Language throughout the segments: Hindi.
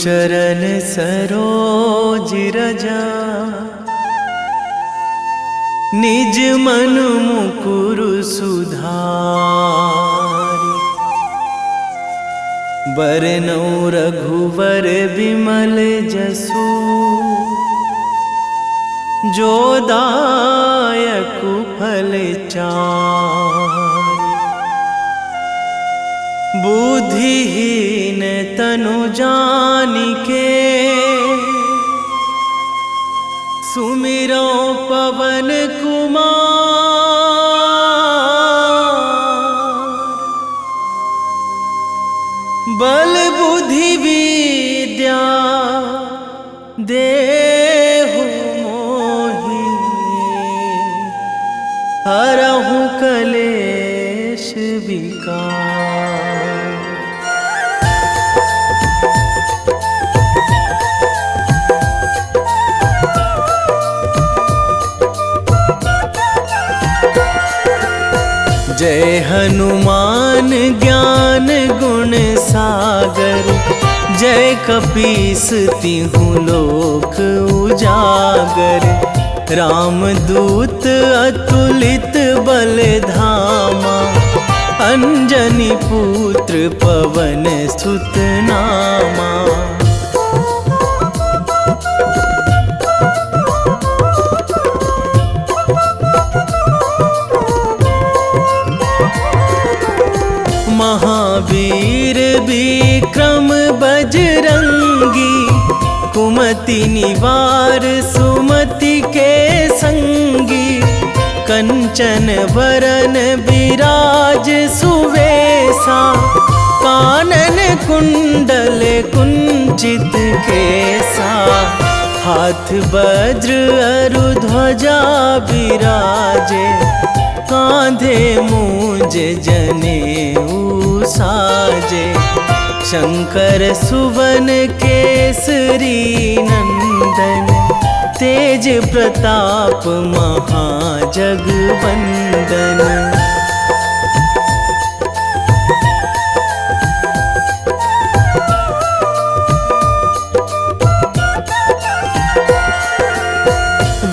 चरण सरोज रजा, निज मन मुकुर सुधारि। बरनौ रघुवर बिमल जसु, जो दायक फल चारि। बुद्धिहीन तनु जानिके, सुमिरो पवन कुमार। बल बुद्धि विद्या देहु मोहि, हरहु कलेश विकार। जय हनुमान ज्ञान गुण सागर, जय कपीस तिहु लोक उजागर। रामदूत अतुलित बल धामा, अंजनी पुत्र पवन सुत नामा। महावीर विक्रम बजरंगी, कुमति निवार सुमति के संगी। कंचन वरन विराज सुवेशा, कानन कुंडल कुंचित केसा। हाथ वज्र अरु ध्वजा विराजे, कांधे मूंज जनेऊ साजे। शंकर सुवन केसरी नंदन, तेज प्रताप महाजगवंदन।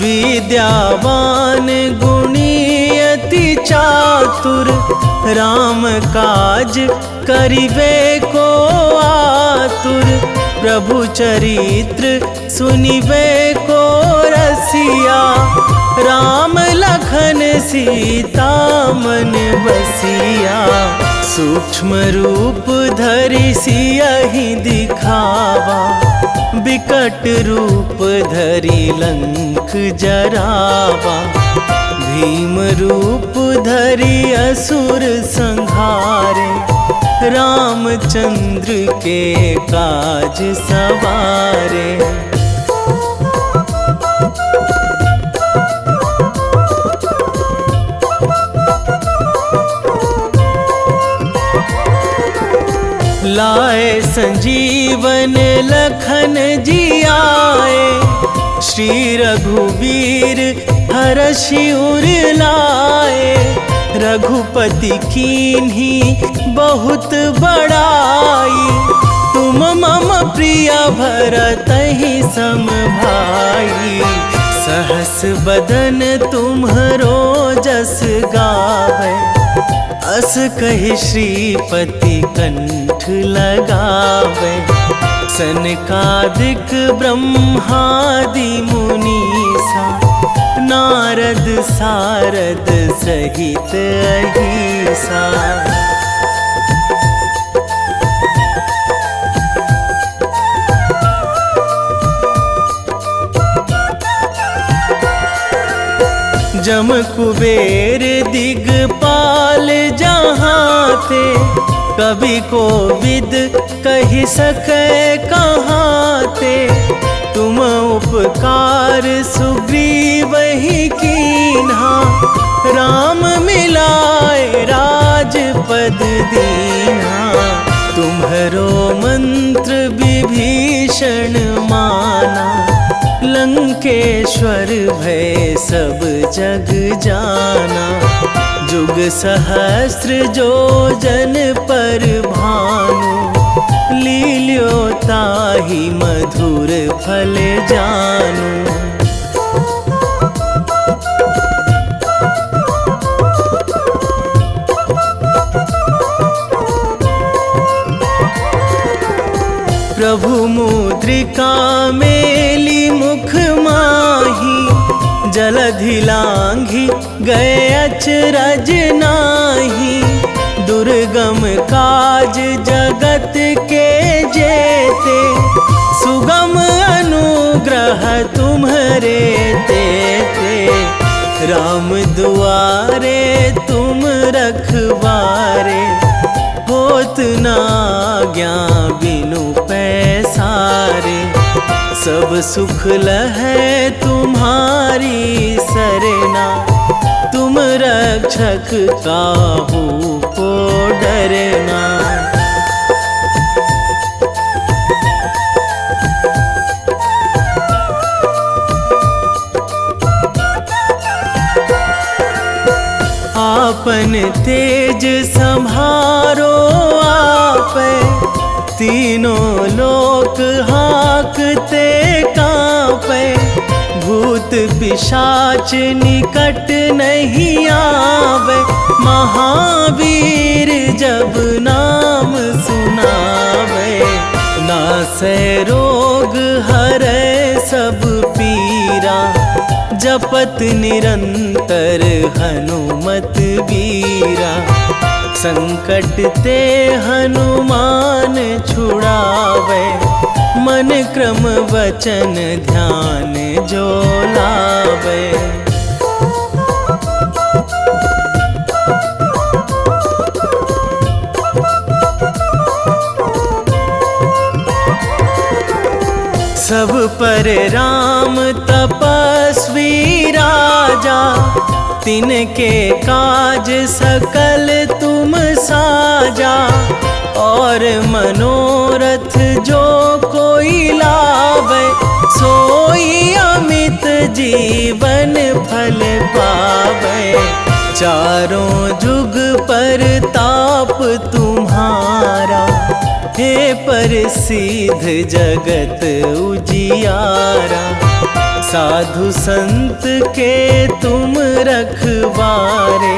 विद्यावान गुणी अति चातुर, राम काज करिबे को आतुर। प्रभु चरित्र सुनिबे को रसिया, राम लखन सीता मन बसिया। सूक्ष्म रूप धरि सियहि दिखावा, बिकट रूप धरि लंक जरावा। भीम रूप धरि असुर संहारे, रामचंद्र के काज सवारे। लाए संजीवन लखन जियाए, श्री रघुवीर हरषि उर लाए। रघुपति कीन्ही बहुत बड़ाई, तुम मम प्रिय भरतहि सम भाई। सहस बदन तुम्हरो जस गावै, अस कहि श्रीपति कंठ लगावै। सनकादिक ब्रह्मादि मुनीसा, नारद सारद सहित अहिसा। जम कुबेर दिगपाल जहाँ थे, कवि कोविद कहि सकै कहाँ थे। तुम उपकार सुग्रीवहि कीन्हा, राम मिलाए राजपद दीन्हा। तुम्हरो मंत्र विभीषण माना, लंकेश्वर भय सब जग जाना। जुग सहस्त्र जो जन पर भानु, लील्यो ताहि मधुर फल जानू। प्रभु मुद्रिका मेली मुख माही, जलधि लांघी गए अचरज नाही। दुर्गम काज जगत के जेते, सुगम अनुग्रह तुम्हरे तेते। राम दुआरे तुम रखवारे, होत ना आज्ञा बिनु पैसारे। सब सुख लहै तुम्हारी सरना, तुम रक्षक काहू को डरना। आपन तेज संभारो आपै, तीनों लोक हाँकते कांपै। भूत पिशाच निकट नहीं आवे, महावीर जब नाम सुनावे। नासै रोग हरै सब पीरा, जपत निरंतर हनुमत बीरा। संकट ते हनुमान छुड़ावे, मन क्रम वचन ध्यान जो लावे। सब पर राम तपस्वी राजा, तिनके काज सकल तुम साजा। और मनोरथ जो कोई लावे, सोई अमित जीवन फल पावे। चारों जुग पर ताप तुम्हारा, हे प्रसिद्ध जगत उजियारा। साधु संत के तुम रखवारे,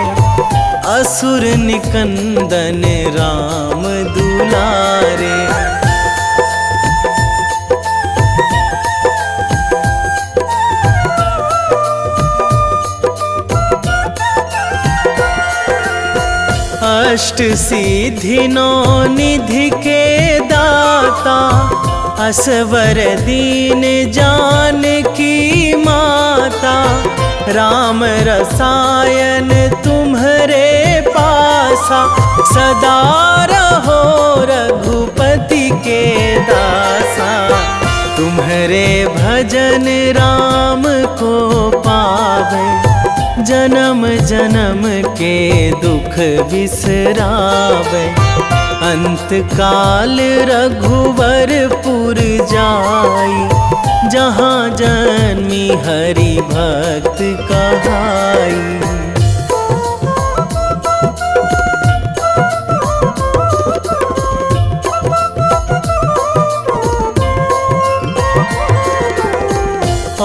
असुर निकंदन राम दुलारे। अष्ट सिद्धि नौ निधि के दाता, असवर दीन जानकी माता। राम रसायन तुम्हरे पासा, सदा रहो रघुपति के दासा। तुम्हरे भजन राम को पावे, जन्म जन्म के दुख बिसरावे। अंत काल रघुवरपुर जाई, जहाँ जन्मी हरि भक्त कहाई।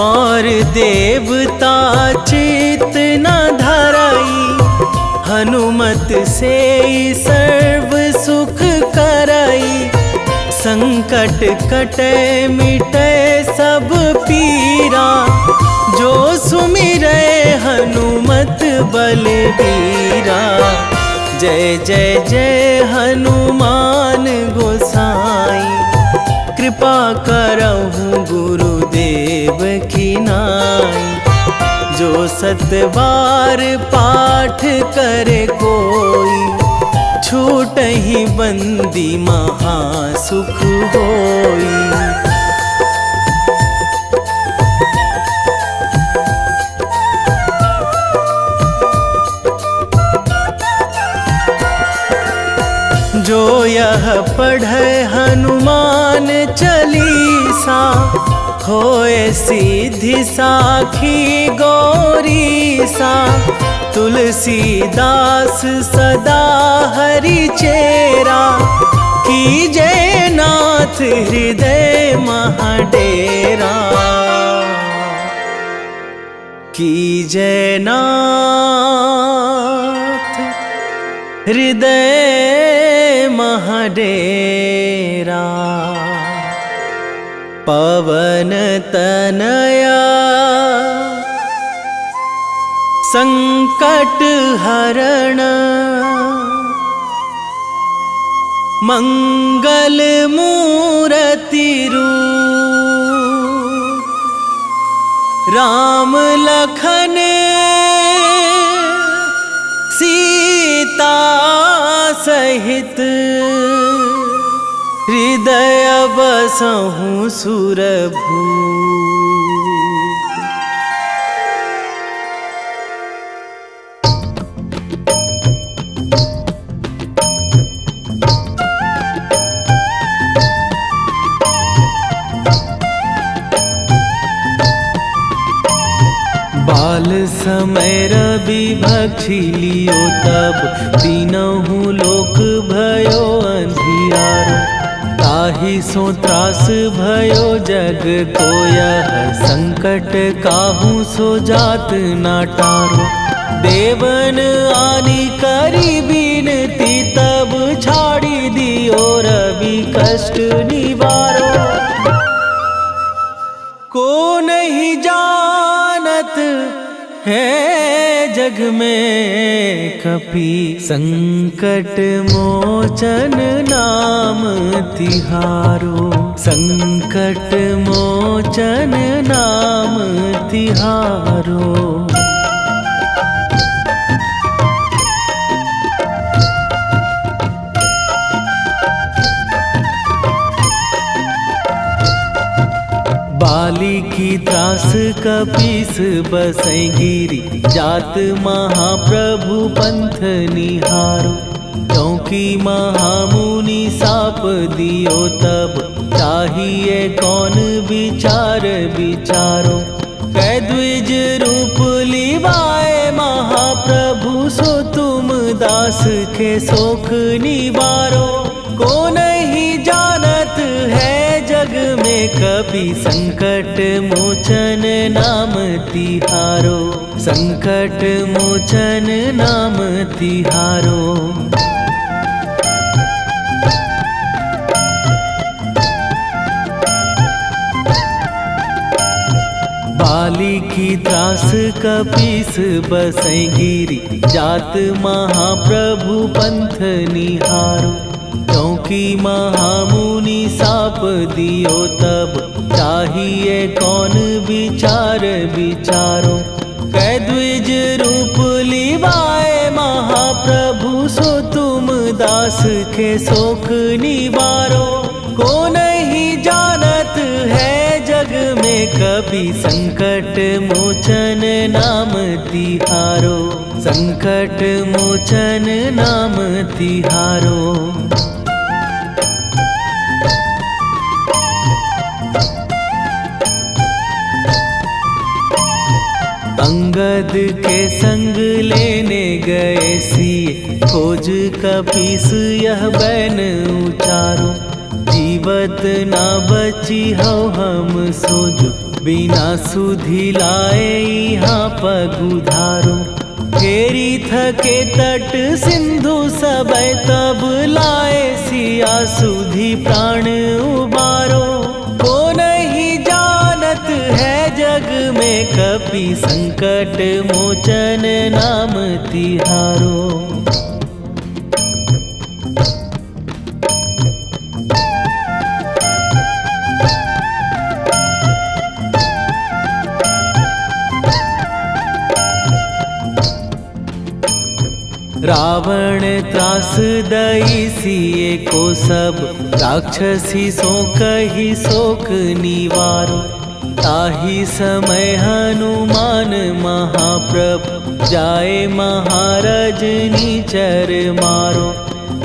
और देवता चित न धराई, हनुमत से सर्व सुख कराई। संकट कटे मिटे सब पीरा, जो सुमिरै हनुमत बलबीरा। जय जय जय हनुमान गोसाई, कृपा करहु गुरुदेव की नाई। जो सतबार पाठ करे कोई, छूटहि बंदी महासुख होई। जो यह पढ़े हनुमान चालीसा, होए सिद्धि साखी गौरीसा। तुलसीदास सदा हरि चेरा, कीजे नाथ हृदय महाडेरा, कीजे नाथ हृदय महाडेरा। पवन तनया संकट हरण, मंगल मूर्ति रूप, राम लखन सीता सहित, हृदय बसहु सुरभूप। बाल समय रवि भक्षी लियो तब, तीनहु लोक भयो अंधियारो। ताहि सो त्रास भयो जग को यह, संकट काहू सो जात ना टारो। देवन आनी करी बिनती तब, छाड़ी दियो रवि कष्ट निवारो। को नहीं जानत है जग में कपि, संकट मोचन नाम तिहारो। संकट मोचन नाम तिहारो। बाली की त्रास कपीस बसै गिरी, जात महाप्रभु पंथ निहारो। क्योंकि महामुनि साप दियो तब, चाहिए कौन विचार विचारो। कै द्विज रूप लिवाए महाप्रभु, सो तुम दास के शोक निवारो। को नहीं जानत है जग में कपि, संकट मोचन नाम तिहारो। संकट मोचन नाम तिहारो। बाली की त्रास कपीस बसै गिरी, जात महाप्रभु पंथ निहारो। क्योंकि महामुनि साप दियो तब, चाहिए कौन विचार विचारो। कै द्विज रूप लिवाए महाप्रभु, सो तुम दास के शोक निवारो। को नहीं जानत है जग में कपि, संकट मोचन नाम तिहारो। संकट मोचन नाम तिहारो। अंगद के संग लेने गए सिए, खोज कपीस यह बैन उचारो। जीवत ना बची हो हम सोजो, बिना सुधि लाए यहाँ पगुधारो। फेरी थके तट सिंधु सबे, तब लाए सिया सुधि प्राण उबारो। को नहीं जानत है जग में कपि, संकट मोचन नाम तिहारो। रावण त्रास दई सिए को सब, राक्षसी सो कही शोक निवारो। ताहि समय हनुमान महाप्रभु, जाए महाराज नीचर मारो।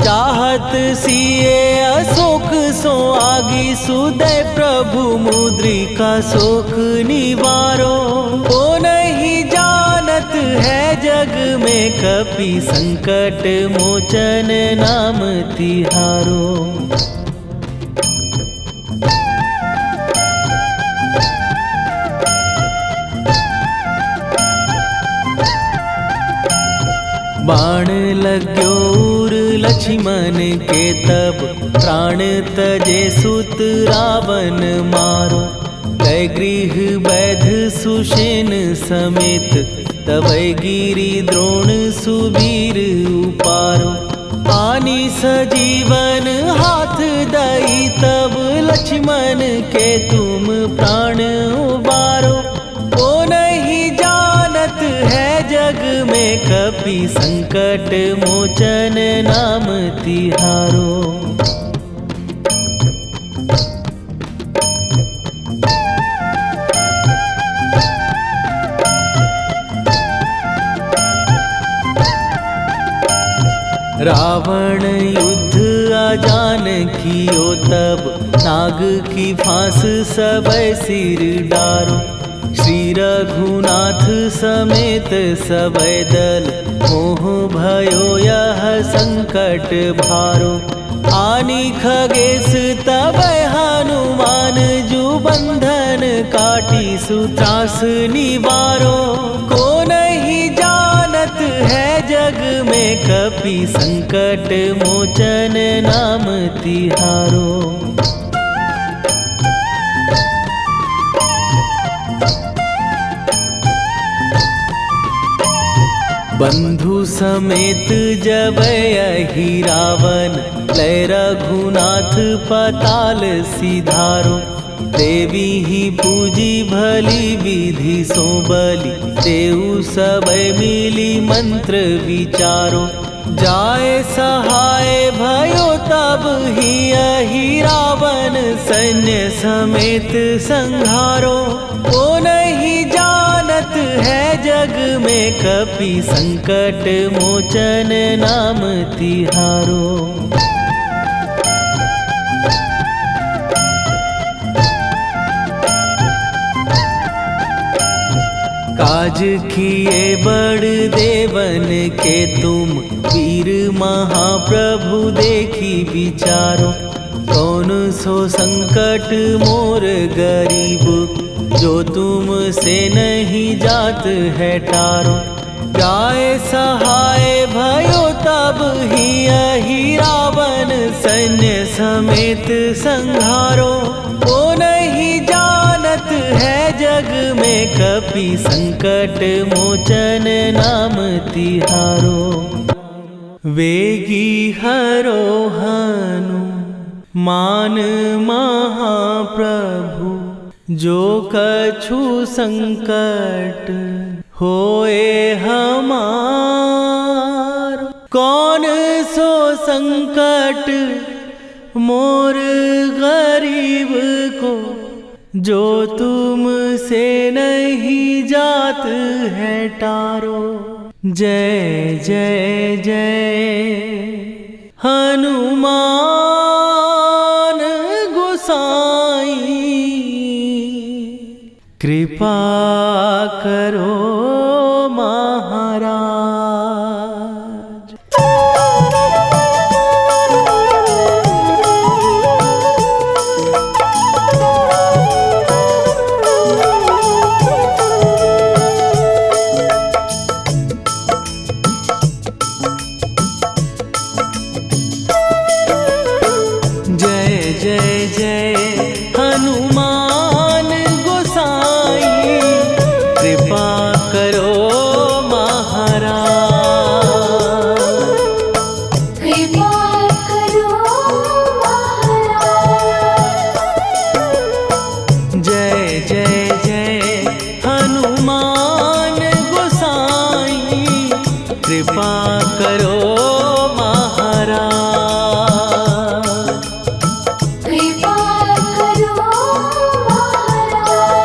चाहत सिए अशोक सो आगी, सुदय प्रभु मुद्रिका शोक निवारो। को नहीं जानत है जग में कपि संकट मोचन नाम तिहारो। बाण लग्यो उर लक्ष्मण के तब प्राण तजे सुत रावण मारो। कै गृह वैध सुषेण समेत तबै गिरि द्रोण सुबीर उपारो। आनी सजीवन हाथ दई तब लक्ष्मण के तुम प्राण उबारो। ओ नहीं जानत है जग में कपि संकट मोचन नाम तिहारो। रावण युद्ध आजान कियो तब नाग की फांस सबै सिर डारो। श्री रघुनाथ समेत सबै दल मोह भयो यह संकट भारो। आनी खगेश तबै हनुमान जु बंधन काटी सुत्रास निवारो। को नहीं जानत है जग में कपि संकट मोचन नाम तिहारो। बंधु समेत जबै अहि रावण लय रघुनाथ पताल सिधारो। देवी ही पूजी भली विधि सो बलि तेउ सबै मिली मंत्र विचारो। जाए सहाय भयो तब ही अहि रावण सैन्य समेत संहारो। ओ नहीं जानत है जग में कपि संकट मोचन नाम तिहारो। काज किए बड़ देवन के तुम वीर महाप्रभु देखी विचारो। कौन सो संकट मोर गरीब जो तुम से नहीं जात है टारो। जाए सहाय भयो तब ही अहि रावण सैन्य समेत संहारो। ओ नहीं जानत है जग में कपि संकट मोचन नाम तिहारो। वेगी हरो हनु मान महाप्रभु जो कछु संकट होए हमार। कौन सो संकट मोर गरीब को जो तुम से नहीं जात है टारो। जय जय जय हनुमान गोसाई कृपा करो महाराज। जय जय जय हनुमान गोसाई कृपा करो महाराज। कृपा करो महाराज। जय जय जय हनुमान गोसाई कृपा करो महाराज। कृपा करो महाराज।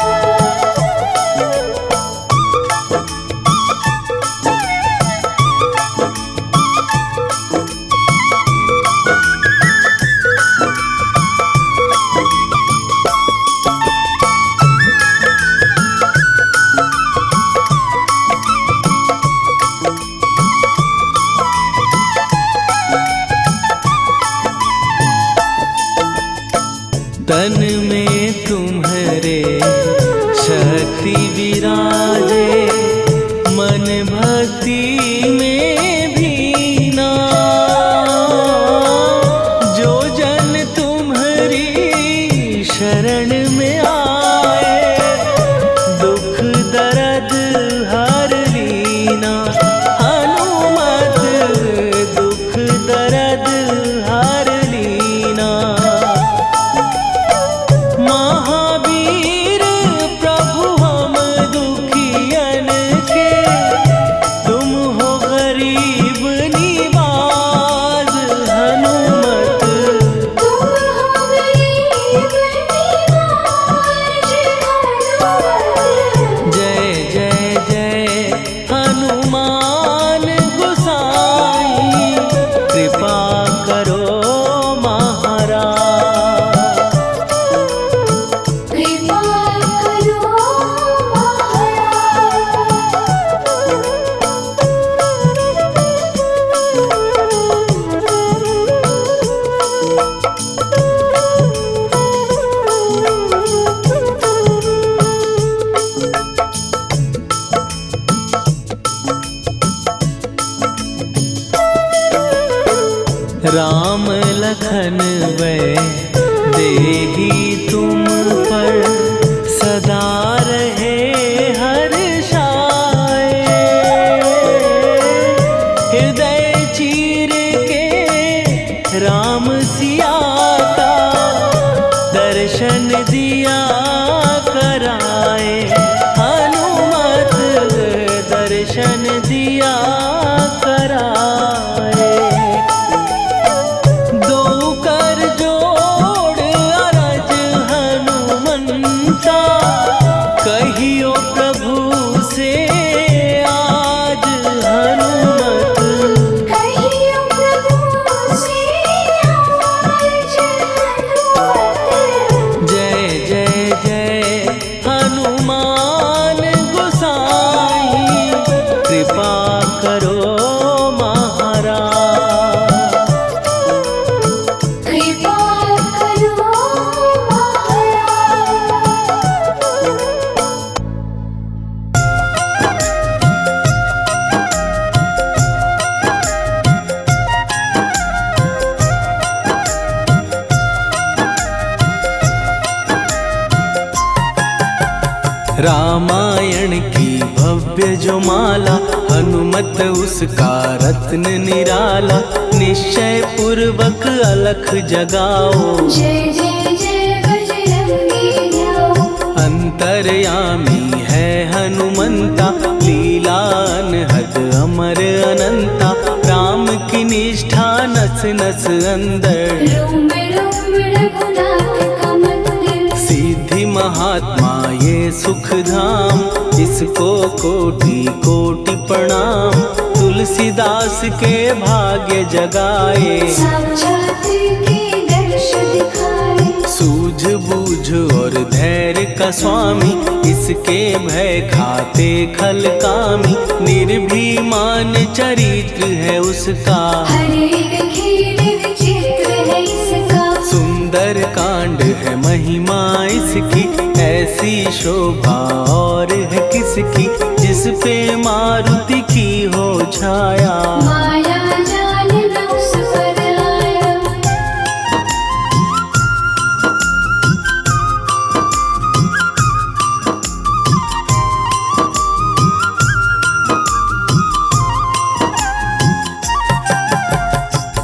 रामायण की भव्य जो माला, हनुमत उसका रत्न निराला। निश्चय पूर्वक अलख जगाओ, जय जय जय बजरंगी जाओ। अंतर्यामी है हनुमंता, लीला अनहद अमर अनंता। राम की निष्ठा नस नस अंदर, रोम रोम रघुनाथ का मंदिर। सिद्धि महात्मा ये सुख धाम, इसको कोटि कोटि प्रणाम। तुलसीदास के भाग्य जगाए, साक्षात के दर्श दिखाए। सूझ बूझ और धैर्य का स्वामी, इसके भय खाते खल कामी। निर्भीमान चरित्र है उसका, हर एक खेल विचित्र है इसका। सुंदर कांड है महिमा इसकी। ऐसी शोभा और है किसकी, जिस पे मारुति की हो छाया। माया जाल न उस पर आया।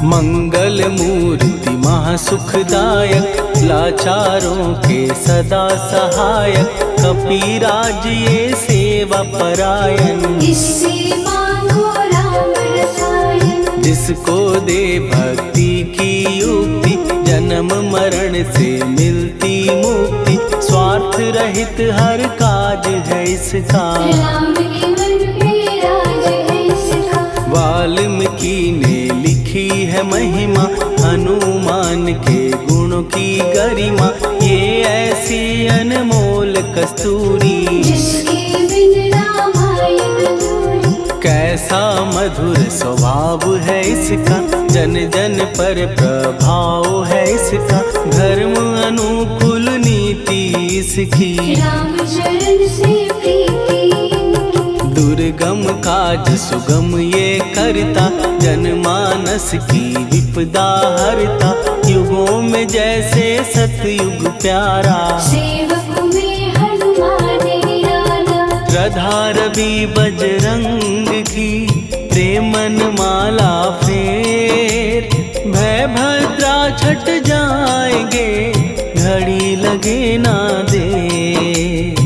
मंगल मूर्ति महासुखदायक, लाचारों के सदा सहायक। कपीराज ये सेवा परायण, इससे मांगो राम रसायन। जिसको दे भक्ति की युक्ति, जन्म मरण से मिलती मुक्ति। स्वार्थ रहित हर काज है इसका, राम के मन पे राज है इसका। वाल्मीकि ने लिखी है महिमा, हनुमान के गुणों की गरिमा। ये ऐसी अनमोल कस्तूरी, जिसके बिन रामायण अधूरी। कैसा मधुर स्वभाव है इसका, जन जन पर प्रभाव है इसका। धर्म अनुकूल नीति इसकी, राम चरण से प्रीति इनकी। दुर्गम काज सुगम ये करता, जनमानस की विपदा हरता। युगों में जैसे सतयुग प्यारा, सेवक में हनुमान निराला। श्रद्धा रवि बजरंग की, प्रेमन माला फेर। भय भद्रा छट जाएंगे, घड़ी लगे ना देर।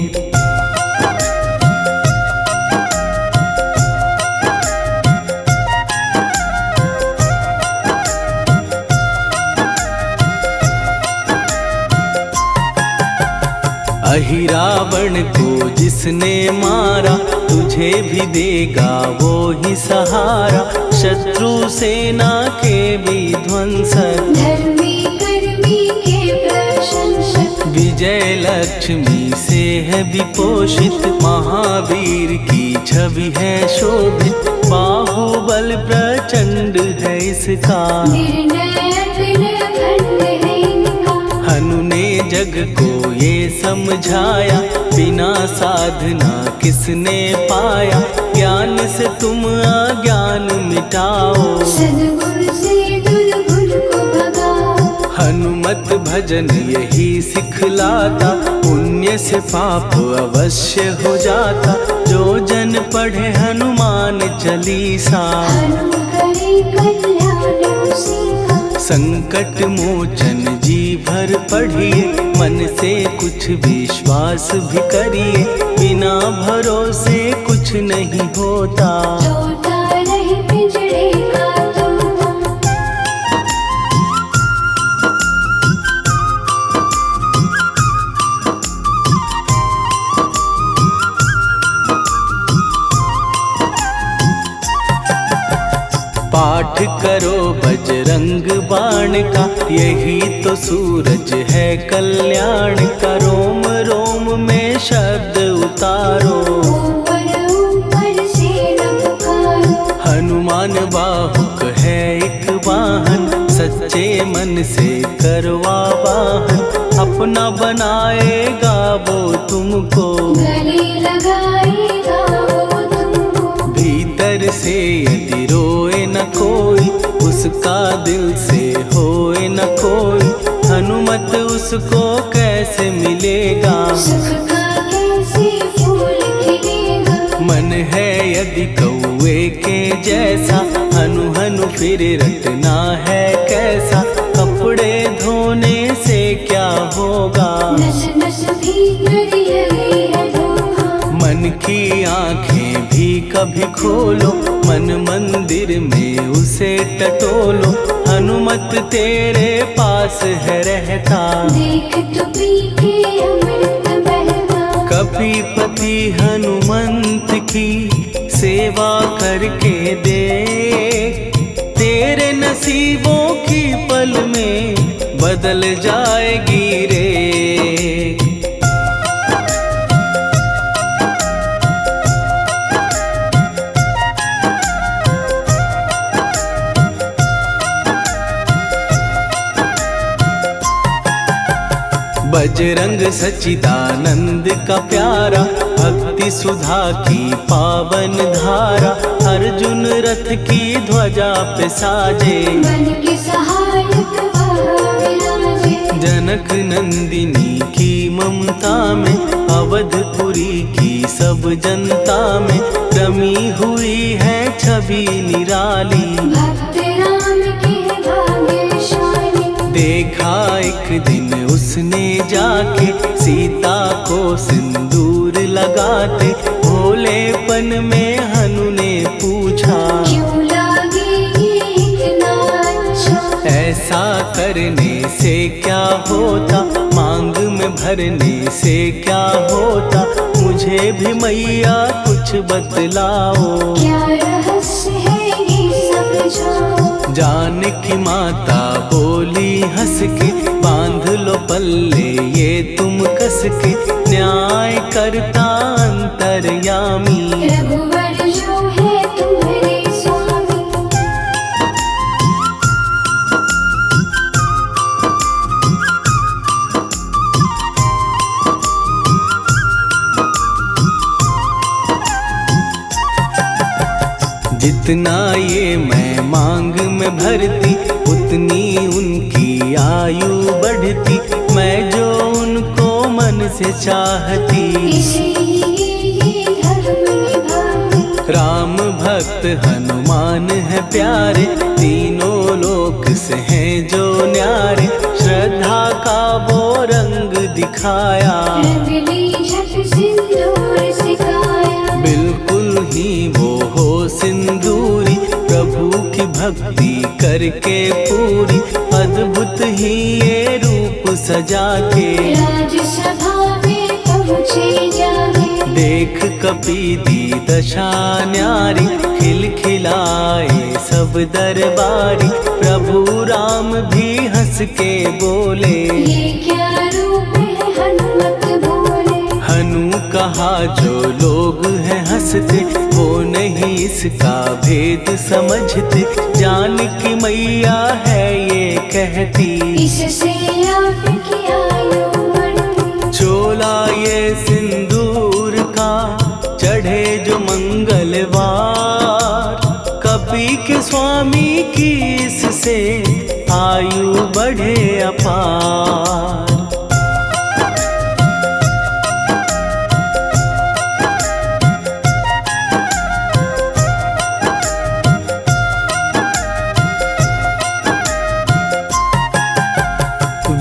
अहिरावण को जिसने मारा, तुझे भी देगा वो ही सहारा। शत्रु सेना के विध्वंसक, धर्मी कर्मी के प्रशंसक। विजय लक्ष्मी से है विपोषित, महावीर की छवि है शोभित। बाहुबल प्रचंड है इसका, निर्णय अखंड है इनका। हनु ने जग को ये समझाया, बिना साधना किसने पाया। ज्ञान से तुम अज्ञान मिटाओ, सद्गुण से दुर्गुण को भगाओ। हनुमत भजन यही सिखलाता, पुण्य से पाप अवश्य हो जाता। जो जन पढ़े हनुमान चालीसा, हनु करे कल्याण उसी का। संकट मोचन जी भर पढ़िए, मन से कुछ विश्वास भी करिए। बिना भरोसे कुछ नहीं होता, तोता रहे पिंजड़े का तोता। पाठ करो बजरंग बाण का, यही तो सूरज है कल्याण का। रोम रोम में शब्द उतारो, ऊपर ऊपर से न पुकारो। हनुमान बाहुक है एक वाहन, सच्चे मन से करवा वाहन। अपना बनाएगा वो तुमको, गले लगाएगा वो तुमको। भीतर से यदि रोए न कोई, उसका दिल से होए न कोई। हनुमत उसको कैसे मिलेगा, सुख का कैसे जैसा, हनु हनु फिर रटना है कैसा, कपड़े धोने से क्या होगा, नस नस भीतर यही है धोखा। मन की आंखें भी कभी खोलो, मन मंदिर में उसे टटोलो, हनुमत तेरे पास है रहता, देख तो पी के अमृत बहता। कपीपति हनुमंत की सेवा करके दे, तेरे नसीबों की पल में बदल जाएगी रे। बजरंग सच्चिदानंद का प्यारा, भक्ति सुधा की पावन धारा, अर्जुन रथ की ध्वजा पे साजे, मन के सहायक वह विराजे। जनक नंदिनी की ममता में, अवधपुरी की सब जनता में, रमी हुई है छवि निराली, भक्त राम के भाग्यशाली। देखा एक दिन उसने जाके, सीता को सिंदूर लगाते, भोलेपन में हनु ने पूछा, क्यों लागे ये इतना अच्छा। ऐसा करने से क्या होता, मांग में भरने से क्या होता, मुझे भी मैया कुछ बतलाओ, क्या रहस्य है ये समझाओ। जानकी माता बोली हंस के, बांध लो पल्ले ये तुम कस के, न्याय करता अंतर्यामी, रघुवर जो है तुम्हारे स्वामी। जितना ये मैं मांग में भरती, उतनी उनकी आयु बढ़ती, मैं जो उनको मन से चाहती, इसीलिए धर्म निभाती। राम भक्त हनुमान है प्यारे, तीनों लोक से हैं जो न्यारे, श्रद्धा का वो रंग दिखाया, रंगली झट सिंदूर सिखाया। बिल्कुल ही वो हो सिंदूरी, प्रभु की भक्ति करके पूरी, अद्भुत ही ये रूप सजा के, राजसभा में पहुँचे जाके। देख कपीदी दशा न्यारी, खिलखिलाए सब दरबारी, प्रभु राम भी हंस के बोले, ये क्या रूप है हनुमत बोले। हनु कहा जो लोग हैं हंसते, वो नहीं इसका भेद समझते, जानकी मैया है ये कहती, इससे आपकी आयु बढ़ती। चोला ये सिंदूर का चढ़े जो मंगलवार, कपी के स्वामी की इससे आयु बढ़े अपार।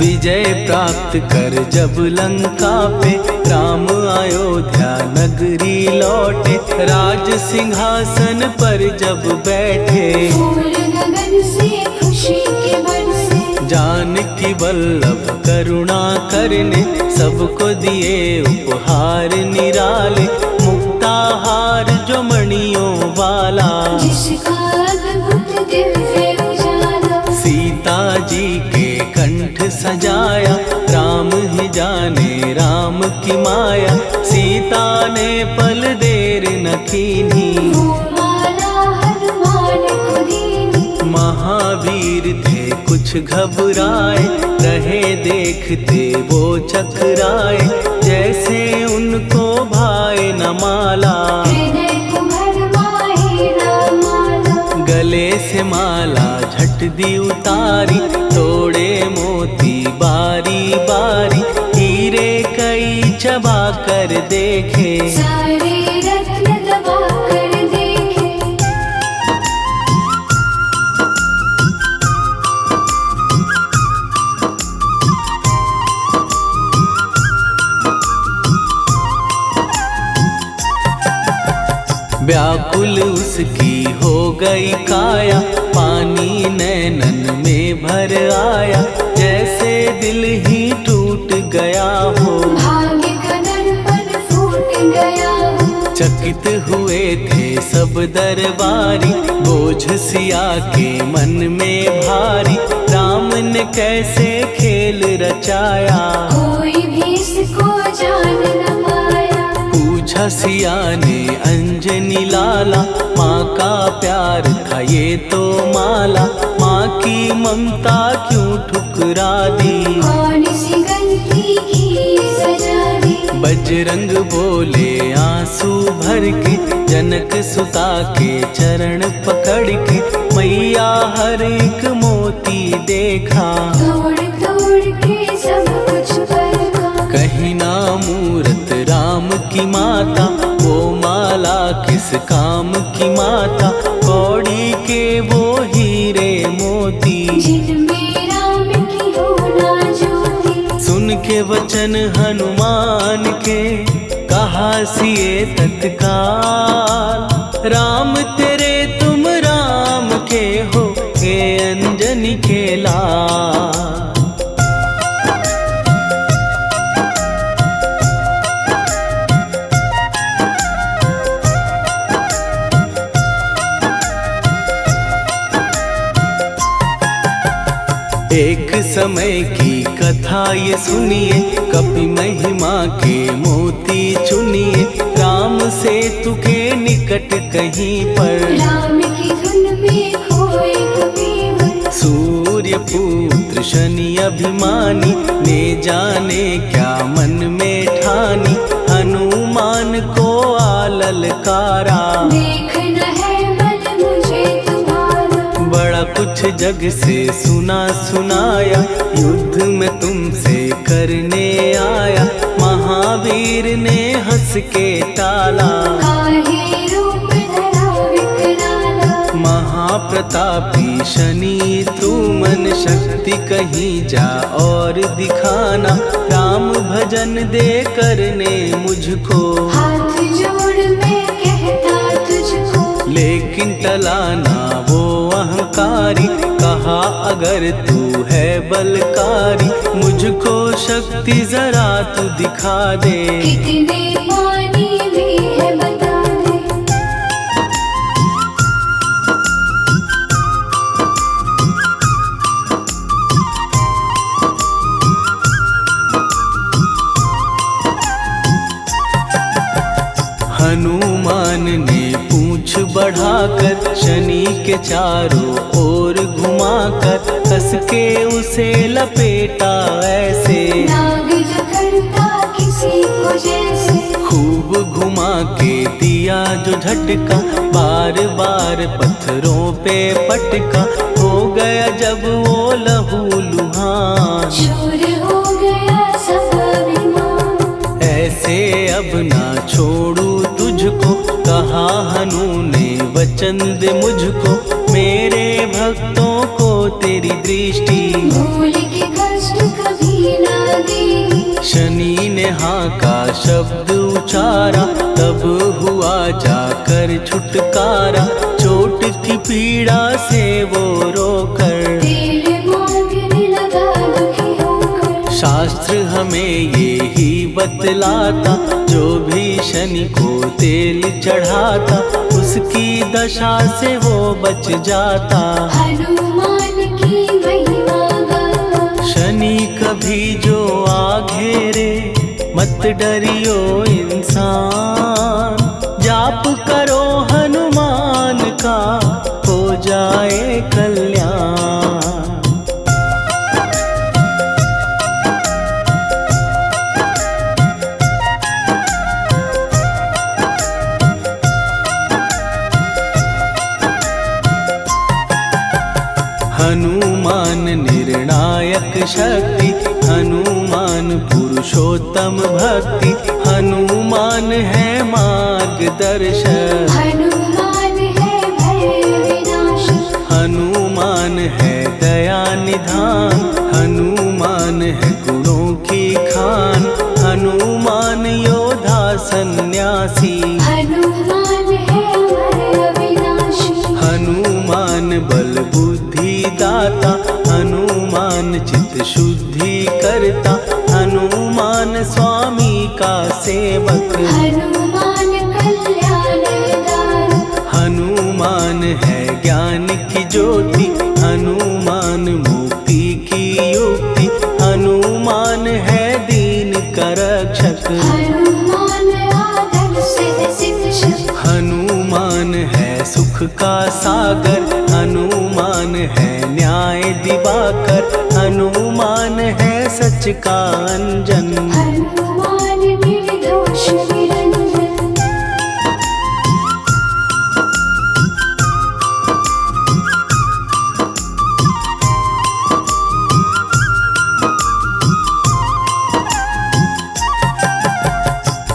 विजय प्राप्त कर जब लंका पे, राम अयोध्या नगरी लौटे, राज सिंहासन पर जब बैठे, फूल गगन से खुशी के बरसे। जानकी वल्लभ करुणा करने, सबको दिए उपहार निराले, मुक्ताहार जो मणियों वाला, जिसका अद्भुत दिव्य उजाला। सीता जी के कंठ सजाया, राम ही जाने राम की माया, सीता ने पल देर न कीन्ही, वो माला हनुमान को दीनी। महावीर थे कुछ घबराए, रहे देखते वो चकराए, जैसे उनको भाए न माला, हृदय को भरमाए रामाला। गले से माला झट दी उतारी, तोड़े मोती बारी बारी, हीरे कई चबा कर देखे, सारे रत्न दबा कर देखे। व्याकुल उसकी हो गई काया, पानी नैनन में भर आया, जैसे दिल ही टूट गया हो। भाग्य का दर्पण फूट गया हो। चकित हुए थे सब दरबारी, बोझ सिया के मन में भारी, राम ने कैसे खेल रचाया, कोई भी इसको जान न पाया। पूछा सिया ने अंजनी लाला, माँ का प्यार था ये तो माला, माँ की ममता क्यों ठुकरा दी, कौन सी गलती की सजा दी। बजरंग बोले आंसू भर के, जनक सुता के चरण पकड़ के, मैया हर एक मोती देखा, तोड़ तोड़ के सब कुछ परखा। कहीं ना मूरत राम की माता, वो माला किस काम की माता, कौड़ी के वो हीरे मोती, जिनमें राम की हो ना ज्योति। सुन के वचन हनुमान के, कहा सिए तत्काल, राम तेरे तुम राम के हो, हे अंजनी के लाल। एक समय की कथा ये सुनिए, कपि महिमा के मोती चुनिए, राम सेतु के निकट कहीं पर, राम की धुन में खोए कबीर। सूर्य पुत्र शनि अभिमानी, ने जाने क्या मन में ठानी, हनुमान को आललकारा, देखना है बल मुझे तुम्हारा। बड़ा कुछ जग से सुना सुनाया, युद्ध में तुमसे करने आया, महावीर ने हंस के टाला, काहे रूप धरा विकराला। महाप्रतापी शनि तू मन शक्ति कहीं जा और दिखाना, राम भजन दे करने मुझको, हाथ जोड़ मैं कहता तुझको। लेकिन टलाना वो अहंकारी, कहा अगर तू है बलकारी, मुझको शक्ति जरा तू दिखा दे, कितने पानी भी है बता दे। हनुमान ने पूंछ बढ़ाकर, शनि के चारों ओर घुमाकर, कस के उसे लपेटा ऐसे, नाग जो करता किसी को जैसे। खूब घुमा के दिया जो झटका, बार बार पत्थरों पे पटका, हो गया जब वो लहू लुहान, चूर हो गया सब अभिमान। ऐसे अब ना छोड़ू तुझको, कहा हनु ने वचन दे मुझको, मेरे भक्तों को तेरी दृष्टि, भूल के कष्ट कभी ना दी। शनि ने हाँ का शब्द उचारा, तब हुआ जाकर छुटकारा, चोट की पीड़ा से वो रोकर, तेल मांगने लगा दुखी होकर। शास्त्र हमें ये ही बतलाता, जो भी शनि को तेल चढ़ाता, उसकी दशा से वो बच जाता, हनुमान की महिमा गाता। शनि कभी जो आ घेरे, मत डरियो इंसान, जाप करो हनुमान का, हो जाए कल्याण। हनुमान निर्णायक शक्ति, हनुमान पुरुषोत्तम भक्ति, हनुमान है मार्गदर्शक, हनुमान है भय विनाशक। हनुमान है दया निधान, हनुमान है गुणों की खान, हनुमान योद्धा सन्यासी, हनुमान है सेवक। हनुमान कल्याण दायक, हनुमान है ज्ञान की ज्योति, हनुमान मुक्ति की युक्ति, हनुमान है दीन का रक्षक। हनुमान आदर्श है शिक्षक, हनुमान है सुख का सागर, हनुमान है न्याय दिवाकर, हनुमान है सच का अंजन। हनुमान निर्दोष निरंजन,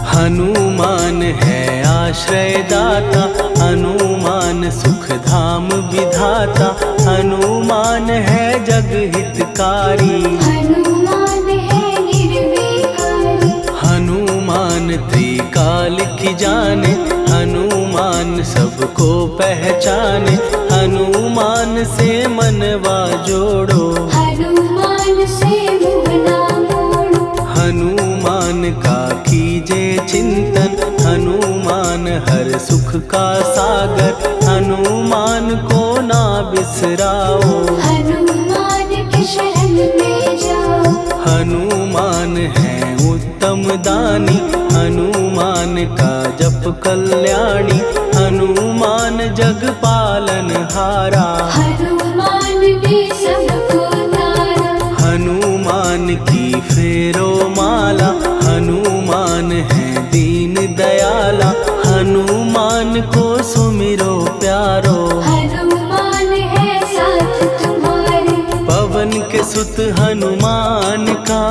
हनुमान है आश्रय दाता, हनुमान सुख धाम विधाता, हनुमान है जग हितकारी। हनुमान है निर्विकारी, हनुमान त्रिकाल की जाने, हनुमान सबको पहचाने, हनुमान से मनवा जोड़ो। हनुमान से मुँह ना मोड़ो, हनुमान का कीजे चिंतन, हनुमान हर सुख का सागर, हनुमान को ना बिसराओ। हनुमान की शरण में जाओ। हनुमान है उत्तम दानी, हनुमान का जप कल्याणी, हनुमान जग पालन हारा। हनुमान ने सबको तारा, हनुमान की फेरो माला, हनुमान है दीन दयाला, हनुमान को सुमिरो प्यारो। हनुमान है साथ तुम्हारे, पवन के सुत हनुमान का,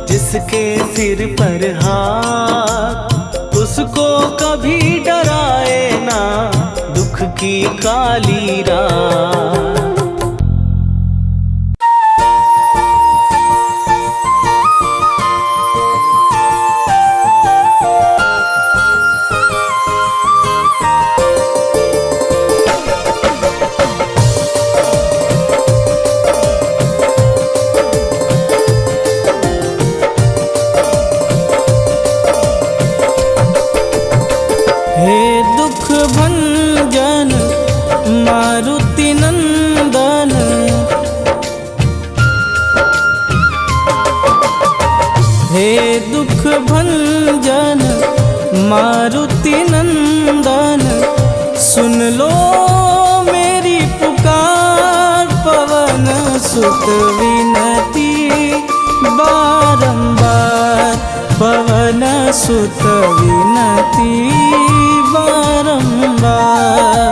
जिसके सिर पर हाथ, उसको कभी डराए ना दुख की काली रात। हे दुख भंजन मारुति नंदन, हे दुख भंजन मारुति नंदन, सुन लो मेरी पुकार, पवन सुत विनती बारंबार, पवन सुत विनती बारंबार।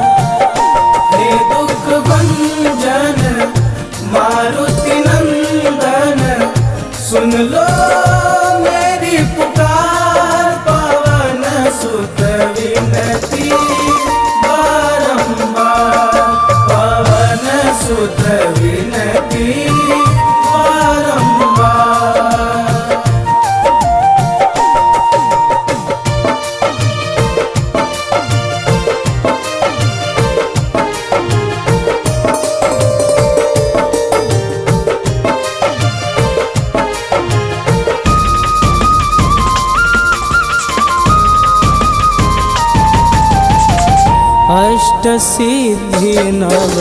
हे दुख भंजन मारुति नंदन, सुन लो मेरी पुकार, पवन सुत विनती बारंबार, पवन सुत विनती बारंबार। अष्ट सिद्धि नव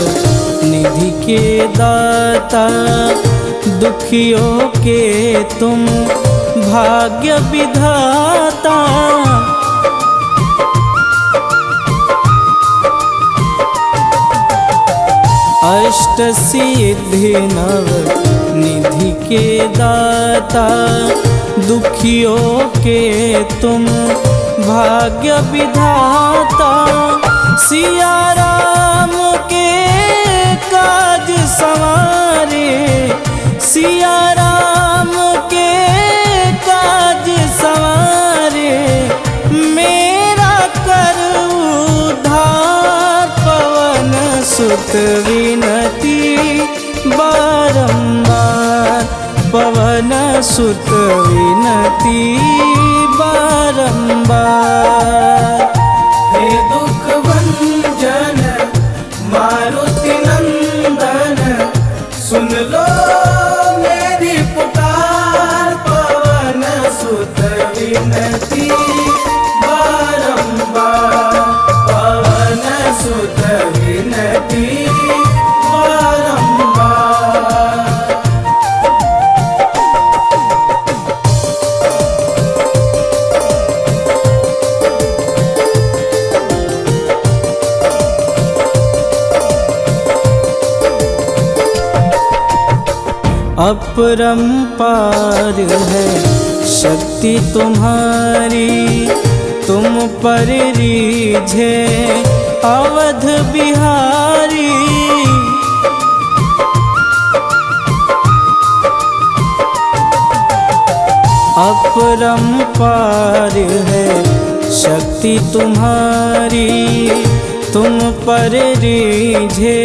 निधि के दाता, दुखियों के तुम भाग्य विधाता। अष्ट सिद्धि नव निधि के दाता, दुखियों के तुम भाग्य विधाता। सिया राम के काज संवारे, सिया राम के काज संवारे, मेरा कर उद्धार, पवन सुत विनती बारंबार, पवन सुत विनती बारंबार। हे दुख भंजन मारुति नंदन, सुन लो मेरी पुकार, पवन सुत विनती अपरंपार है शक्ति तुम्हारी, तुम पर रीझे अवध बिहारी। अपरंपार है शक्ति तुम्हारी, तुम पर रीझे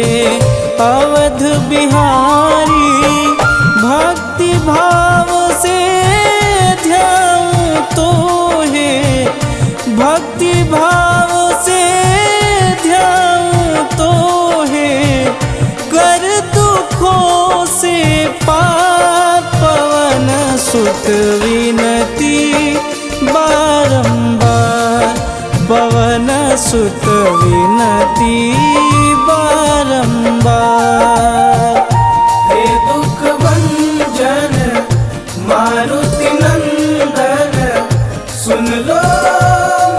अवध बिहारी। भक्ति भाव से ध्याऊं तो है, भक्ति भाव से ध्याऊं तो है, कर दुखों से पार पवन सुत विनती बारंबार, पवन सुत विनती बारंबार। हे दुख भंजन मारुति नंदन, सुन लो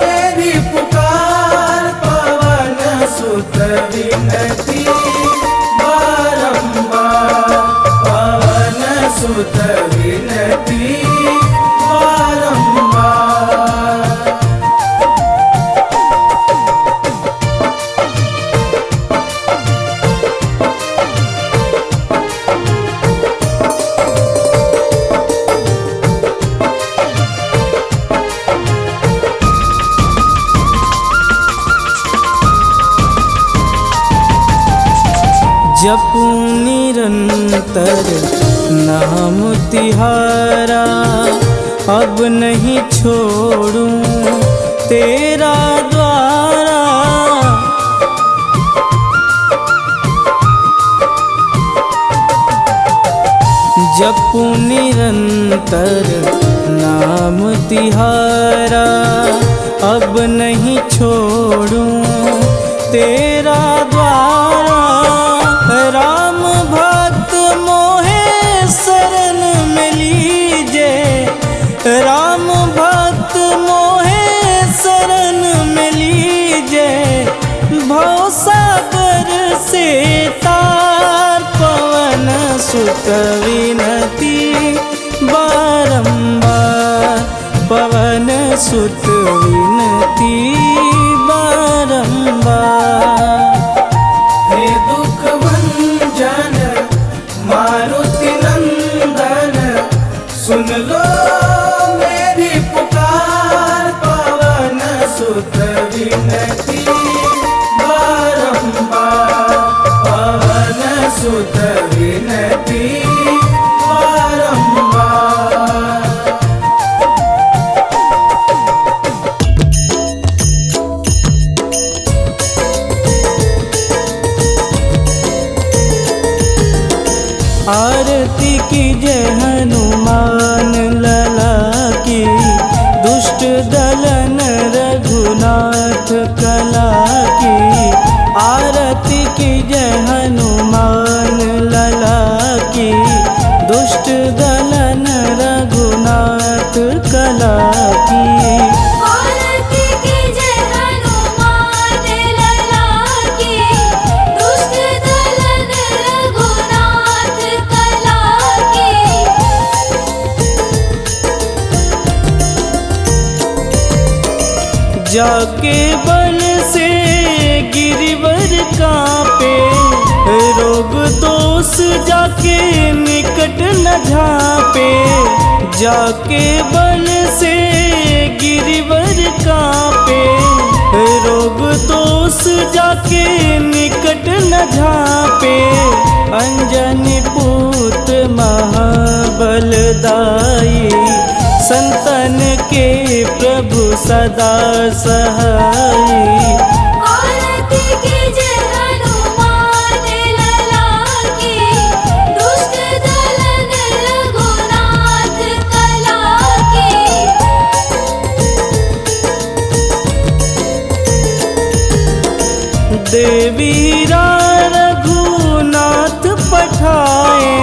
मेरी पुकार, पवन सुत विनती बारंबार, पवन सुत विनती बारंबार। जपूं निरंतर नाम तिहारा, अब नहीं छोड़ूं तेरा द्वारा। जपूं निरंतर नाम तिहारा, अब नहीं छोड़ूं तेरा द्वारा। राम भक्त मोहे शरण में लीजे, राम भक्त मोहे शरण में लीजे। भवसागर से तार पवन सुत विनती बारंबार, पवन सुत विनती बारंबार। हे दुख भंजन मारुति नंदन, सुन लो मेरी पुकार, पवन सुत विनती बारंबार, पवन सुत विनती बारंबार। आरती की जय हनुमान लला की, दुष्ट दलन रघुनाथ कला की। आरती की जय हनुमान लला की, दुष्ट दलन रघुनाथ कला की। आरती की जय हनुमान लला की, दुष्ट दलन रघुनाथ कला की। जाके बल से गिरिवर कांपे, रोग दोष जाके निकट न झांपे। जाके बल से गिरिवर कांपे, रोग दोष जाके निकट न झांपे। अंजनी पुत्र महाबलदाई, संतन के प्रभु सदा सहाई। आरती की जय हनुमान लला की, दुष्ट दलन रघुनाथ कला की। देवीरा रघुनाथ पठाए,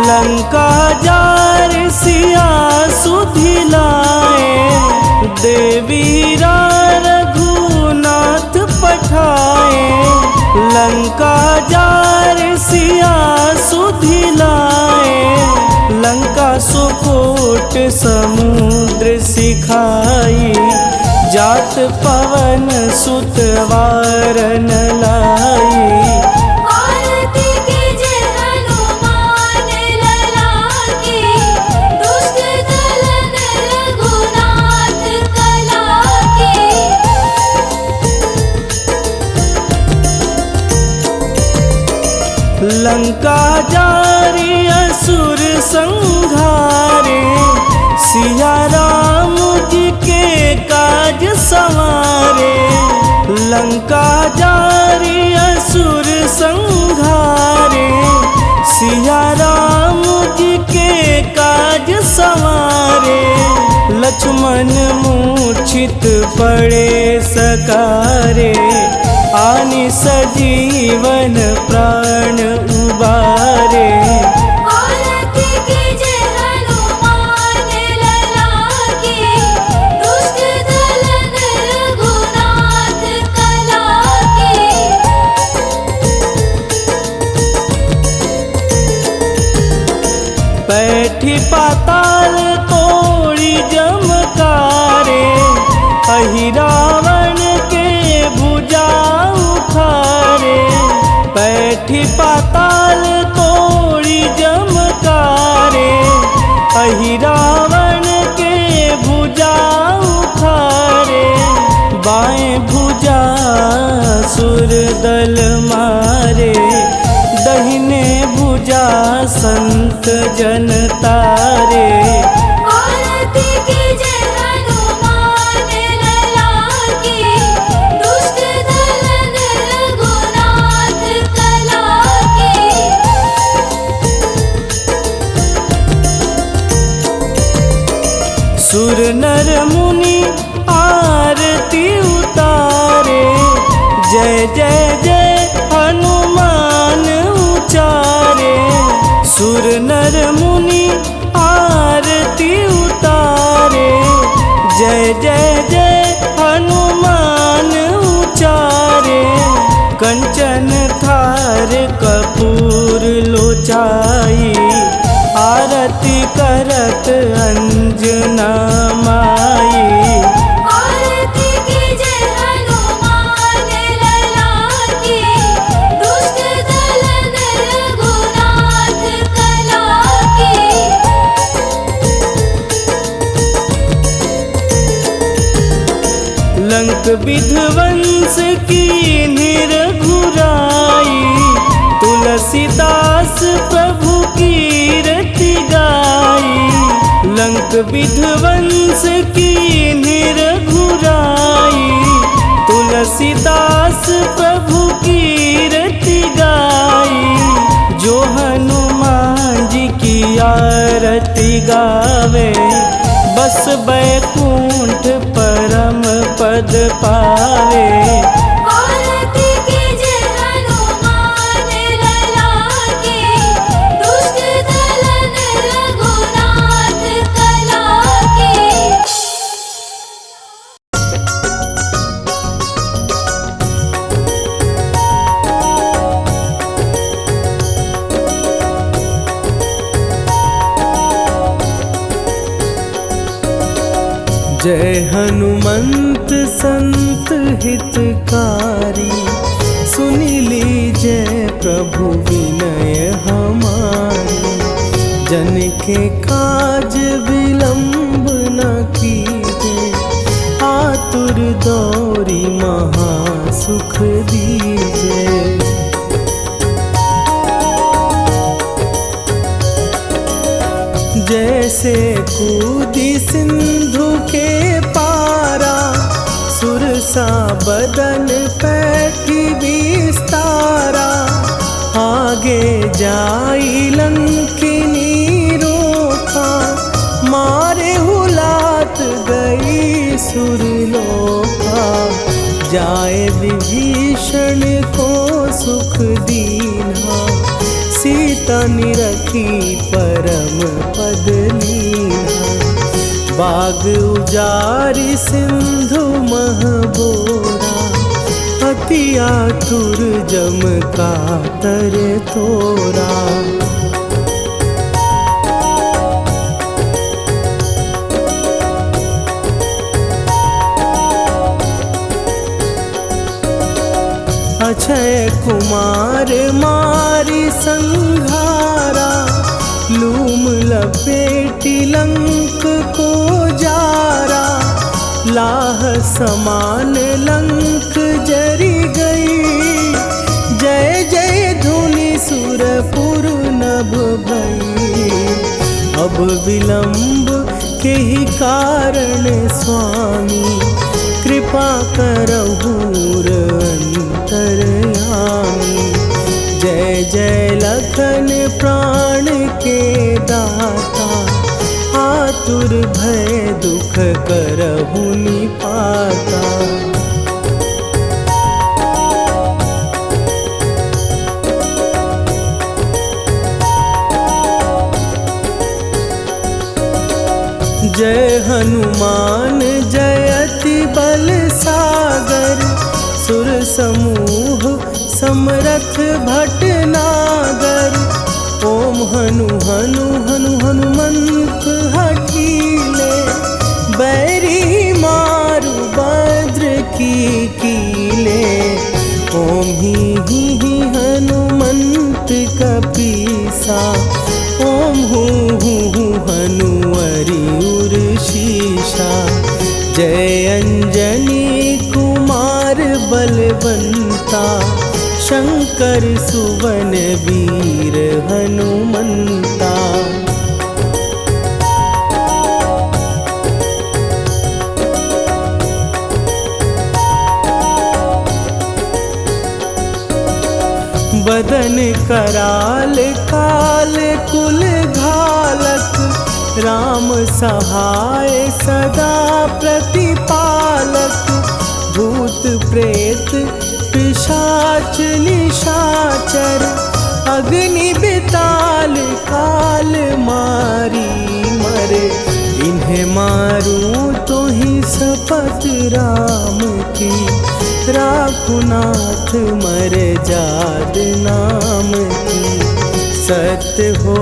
लंका जार सिया सुधिलाए। देवीरा रघुनाथ पठाए, लंका जार सिया सुधिलाए, लंका सुकोट समुद्र सिखाई, जात पवन सुत वारन लाई। आरती कीजे हनुमान लला की, दुष्ट दलन रघुनाथ कला की। लंका जारी असुर संघारे, सिया राम जी के काज संवारे। लंका जारी असुर संघारे, सिया राम जी के काज संवारे। लक्ष्मण मूर्छित पड़े सकारे, आनि सजीवन प्राण उबारे। आरती कीजे हनुमान लला की, दुष्ट दलन रघुनाथ कला की। बैठी पाताल तोड़ी जमकारे, अहि रावण के भुजा उखारे। बैठी पाताल तोड़ी जमकारे, अहि रावण के भुजा उखारे। बाएं भुजा सुर दल मारे, दहिने भुजा संत जन तारे। आरती कीजे हनुमान लला की, दुष्ट दलन रघुनाथ कला की। सुर नर मुनि आरती उतारे, जय जय जय हनुमान उचारे। सुर नर मुनि आरती उतारे, जय जय जय हनुमान उचारे। कंचन थार कपूर लोचाई, आरती करत अंजना माई। आरती कीजे हनुमान लला की, दुष्ट दलन रघुनाथ कला की। लंक विध्वंस की निरघुराई, तुलसीदास प्रभु कीरति गाई। लंक विध्वंस की निरघुराई, तुलसीदास प्रभु कीरति गाई। जो हनुमान जी की आरती गावे, बस बैकुंठ परम पद पावे। आरती कीजे हनुमान लला की, दुष्ट दलन रघुनाथ कला की। जय हनुमंत संत हितकारी, सुनि लीजय प्रभु विनय हमारी। जन के काज विलंब न कीजे, आतुर दौरी महासुख दीजे। जैसे कूदी सिंधु के पारा, सुरसा बदन पैठी विस्तारा। आगे जाई लंकिनी रोका, मारे हुलात गई सुरलोका। जाए विभीषण को सुख दीना, सीता निरखी परम पद लीना। बाग उजारि सिंधु महबोरा, अति आतुर जम का तर तोरा। अक्षय कुमार मारी संहारा, लूम लपेटी लंक को जारा। लाह समान लंक जरी गई, जय जय धुनि सुरपुर नभ भई। अब विलंब के ही कारण स्वामी, कृपा करहु अंतरयामी। जय जय लखन प्राण के दाता, आतुर भय दुख करहु निपाता। जय हनुमान जयति बल सागर, सुर समूह समरथ भटनागर। ओम हनु हनु हनु हनुमंत हठीले, बैरी मारु भद्र की कीले। ओम ही हनुमंत कपीसा, ओम हूँ हनुवरि उर शीशा। जय अंजनी कुमार बलवंता, शंकर सुवन वीर हनुमंता। बदन कराल काल कुल घालक, राम सहाय सदा प्रतिपालक। भूत प्रेत पिशाच निशाचर, अग्नि बिताल काल मारी मरे। इन्हें मारूं तो ही शपथ राम की, राखुनाथ मर जाद नाम की। सत्य हो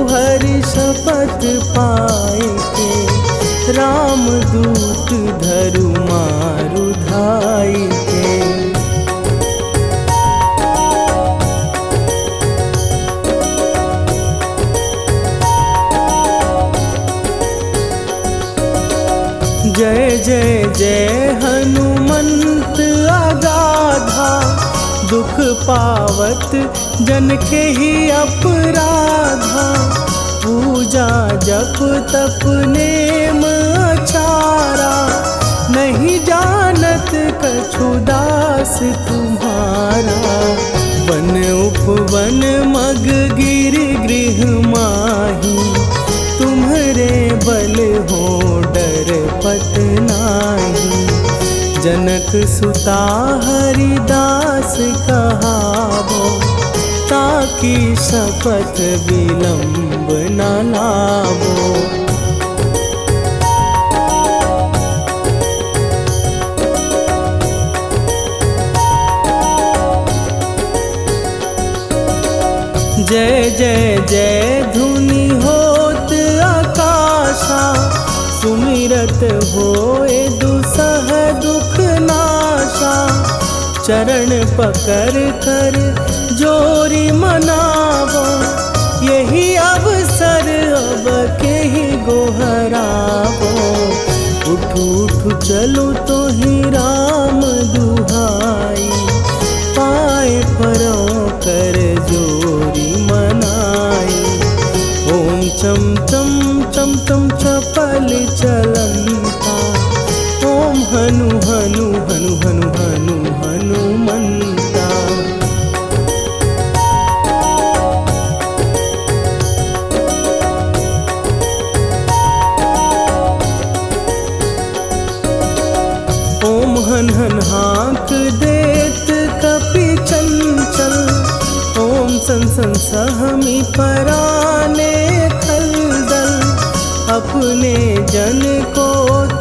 हरि शपथ पाए के, राम दूत धरु मारु धाई के। जय जय जय हनुमंत अगाधा, दुख पावत जन के ही अपराधा। पूजा जप तप नेम अचारा, नहीं जानत कछु दास तुम्हारा। वन उपवन मग गिर गृह माही, तुम्हरे बल हो डर पत नाही। जनक सुता हरिदास कहावो, ताकि शपथ विलंब न लावो। जय जय जय धुनि होत आकाशा, सुमिरत होए दुसह दुख नाशा। चरण पकड़ कर जोरी मनावो, यही अवसर अब के ही गोहरावो। उठ उठ चलो तो ही राम दुहाई, पाए परों कर जोरी मनाई। ओम चम चम चम चम चपल चलंता, ओम हनु हनु हनु हनु हनु हनुमंता। ओम हन हन हाँक देत कपि चंचल, ओम सन सन सहमी पराने खलदल। अपने जन को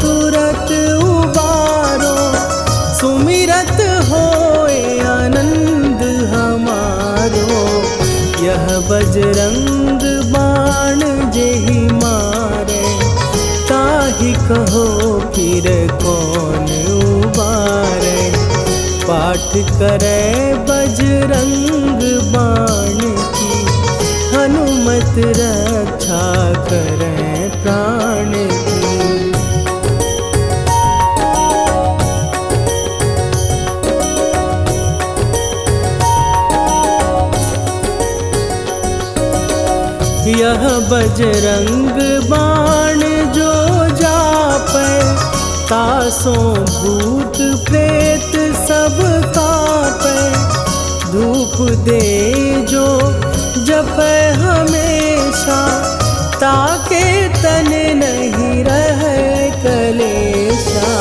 तुरत उबारो, सुमिरत होए पाठ करे बजरंग बाण की, हनुमत रक्षा करे प्राण की। यह बजरंग बाण जो जापै, तासों भूत प्रेत सब कापै। धूप दे जो जपै हमेशा, ताके तन नहीं रहे कलेशा।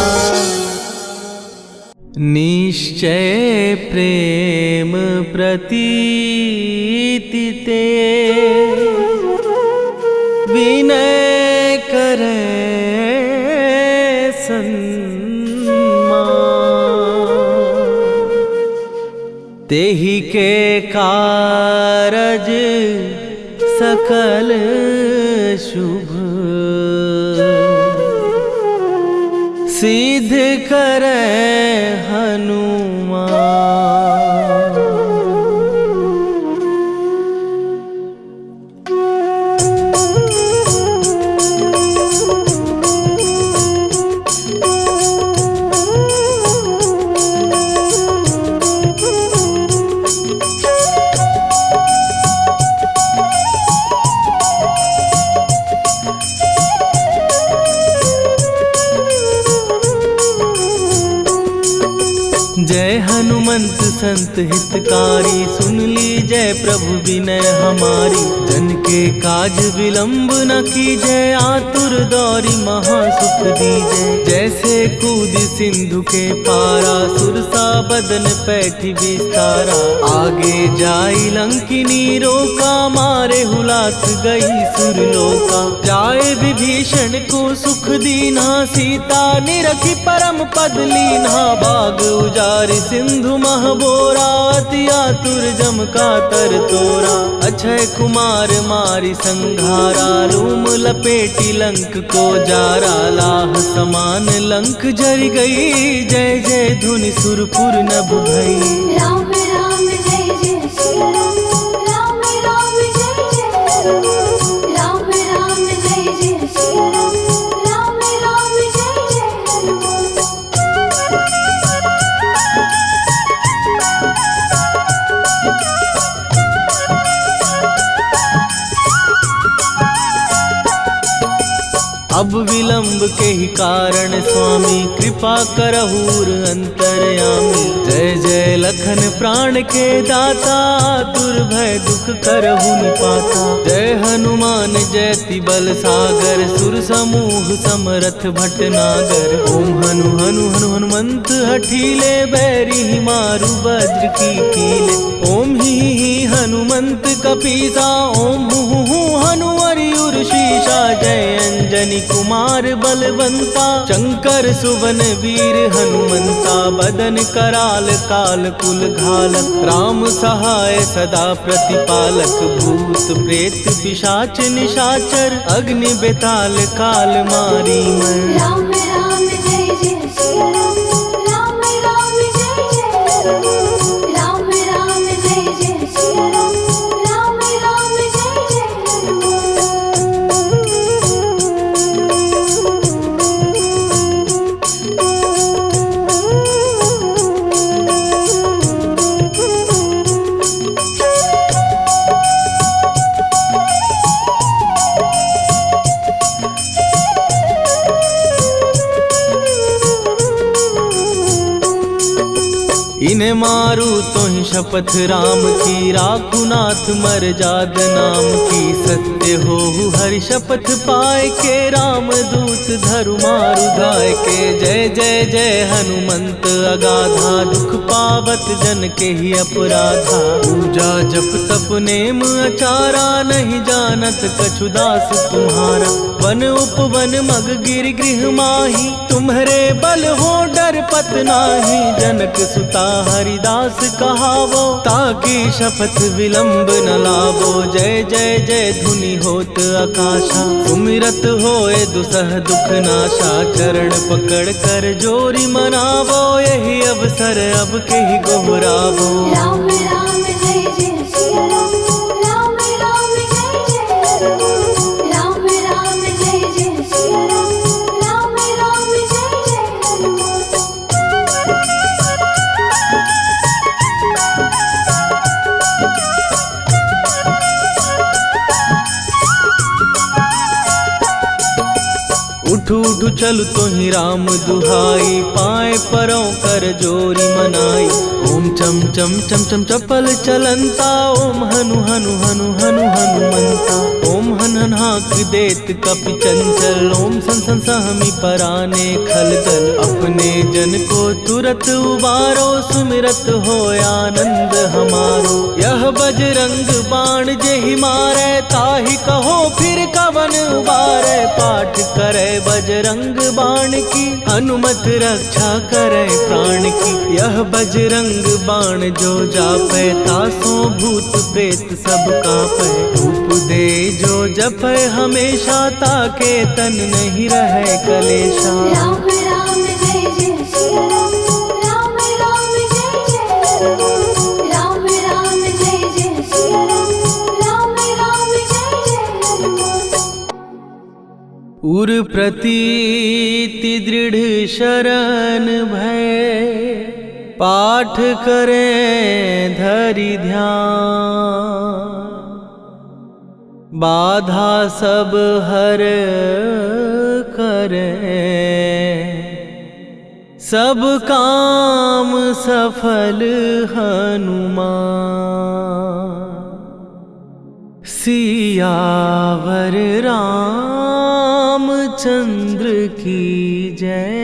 निश्चय प्रेम प्रतीति ते, विनय करे सन्मान। तेहि के कारज सकल शुभ, सिद्ध करे हनुमान। जय हनुमंत संत हितकारी, सुन ली जय प्रभु विनय हमारी। जन के काज विलंब न कीजय, आतुर दौरी महासुख दीजय। जैसे कूद सिंधु के पारा, सुरसा बदन पैठी विस्तारा। आगे जाई लंकिनी रोका, मारे हुलात गई सुरलोका। जाए विभीषण को सुख दीना, सीता निरखी परम पद लीना। बाग उजारि सिंधु महबोरा, अति आतुर जम का तर तोरा। अक्षय कुमार मारि संघारा, रूम लपेटी लंक को जारा। लाह समान लंक जरि गई, जय जय धुनि सुरपुर नभ भई। राम राम जय जय श्री राम, राम राम जय जय हनुमान। राम राम जय जय श्री राम, राम राम जय जय हनुमान। अब विलंब के ही कारण स्वामी, कृपा करहूर अंतरयामी। जय जय लखन प्राण के दाता, दुर्भय दुख करहु निपाता। जय हनुमान जयति बल सागर, सुर समूह समरथ भटनागर। ओम हनु हनु हनु हनुमंत हठीले, बैरी मारु वज्र की कीले। ओम ही हनुमंत कपीसा, ओम हु हनुमरियुर शीशा। जय अंजनी कुमार बलवंता, शंकर सुवन वीर हनुमंता। बदन कराल काल कुल घालक, राम सहाय सदा प्रतिपालक। भूत प्रेत पिशाच निशाचर, अग्नि बेताल काल मारी मैं। राम राम जय जय श्री राम, राम राम जय जय हनुमान। राम राम जय जय श्री राम, राम राम जय जय हनुमान। इन्हें मारू तो ही शपथ राम की, राखू नाथ मर जाद नाम की। सत्य हो हरि शपथ पाए के, राम दूत धरु मारु धाय के। जय जय जय हनुमंत अगाधा, दुख पावत जन के ही अपराधा। पूजा जप तप नेम अचारा, नहीं जानत कछु दास तुम्हारा। वन उपवन मग गिर गृह माही, तुम्हारे बल हो डर शपथ नाही जनक सुता हरिदास कहावो, ताकि शपथ विलंब न लावो। जय जय जय धुनि होत आकाशा, सुमिरत होए दुसह दुख नाशा। चरण पकड़ कर जोरी मनावो, यही अवसर अब के ही गोहरावो। राम राम जय जय सिया राम, राम राम जय जय हनुमान। राम राम जय जय सिया राम, राम राम जय जय हनुमान। उठू उठू चल तो ही राम दुहाई, पाए परों कर जोरी मनाई। ओम चम चम चम चम चपल चलंता, ओम हनु हनु हनु हनु हनुमंता। ओम हन हन हाक देत कपि चंचल, ओम सन सन सहमी पराने खलदल। अपने जन को तुरत उबारो, सुमिरत हो आनंद हमारो। यह बजरंग बाण जेहि मारे, ताहि कहो फिर कवन उबारे। पाठ करे बजरंग बाण की, हनुमत रक्षा करे प्राण की। यह बजरंग बाण जो जापै, तासों भूत प्रेत सब कापै। धूप दे जो जपै हमेशा, ताके तन नहीं रहे कलेशा। राम राम जय जय सिया राम, राम राम जय जय हनुमान। राम राम जय जय सिया राम, राम राम जय जय हनुमान। उर प्रतीति दृढ़ शरण भय, पाठ करें धरि ध्यान। बाधा सब हर करें, सब काम सफल हनुमान। सियावर रामचंद्र की जय।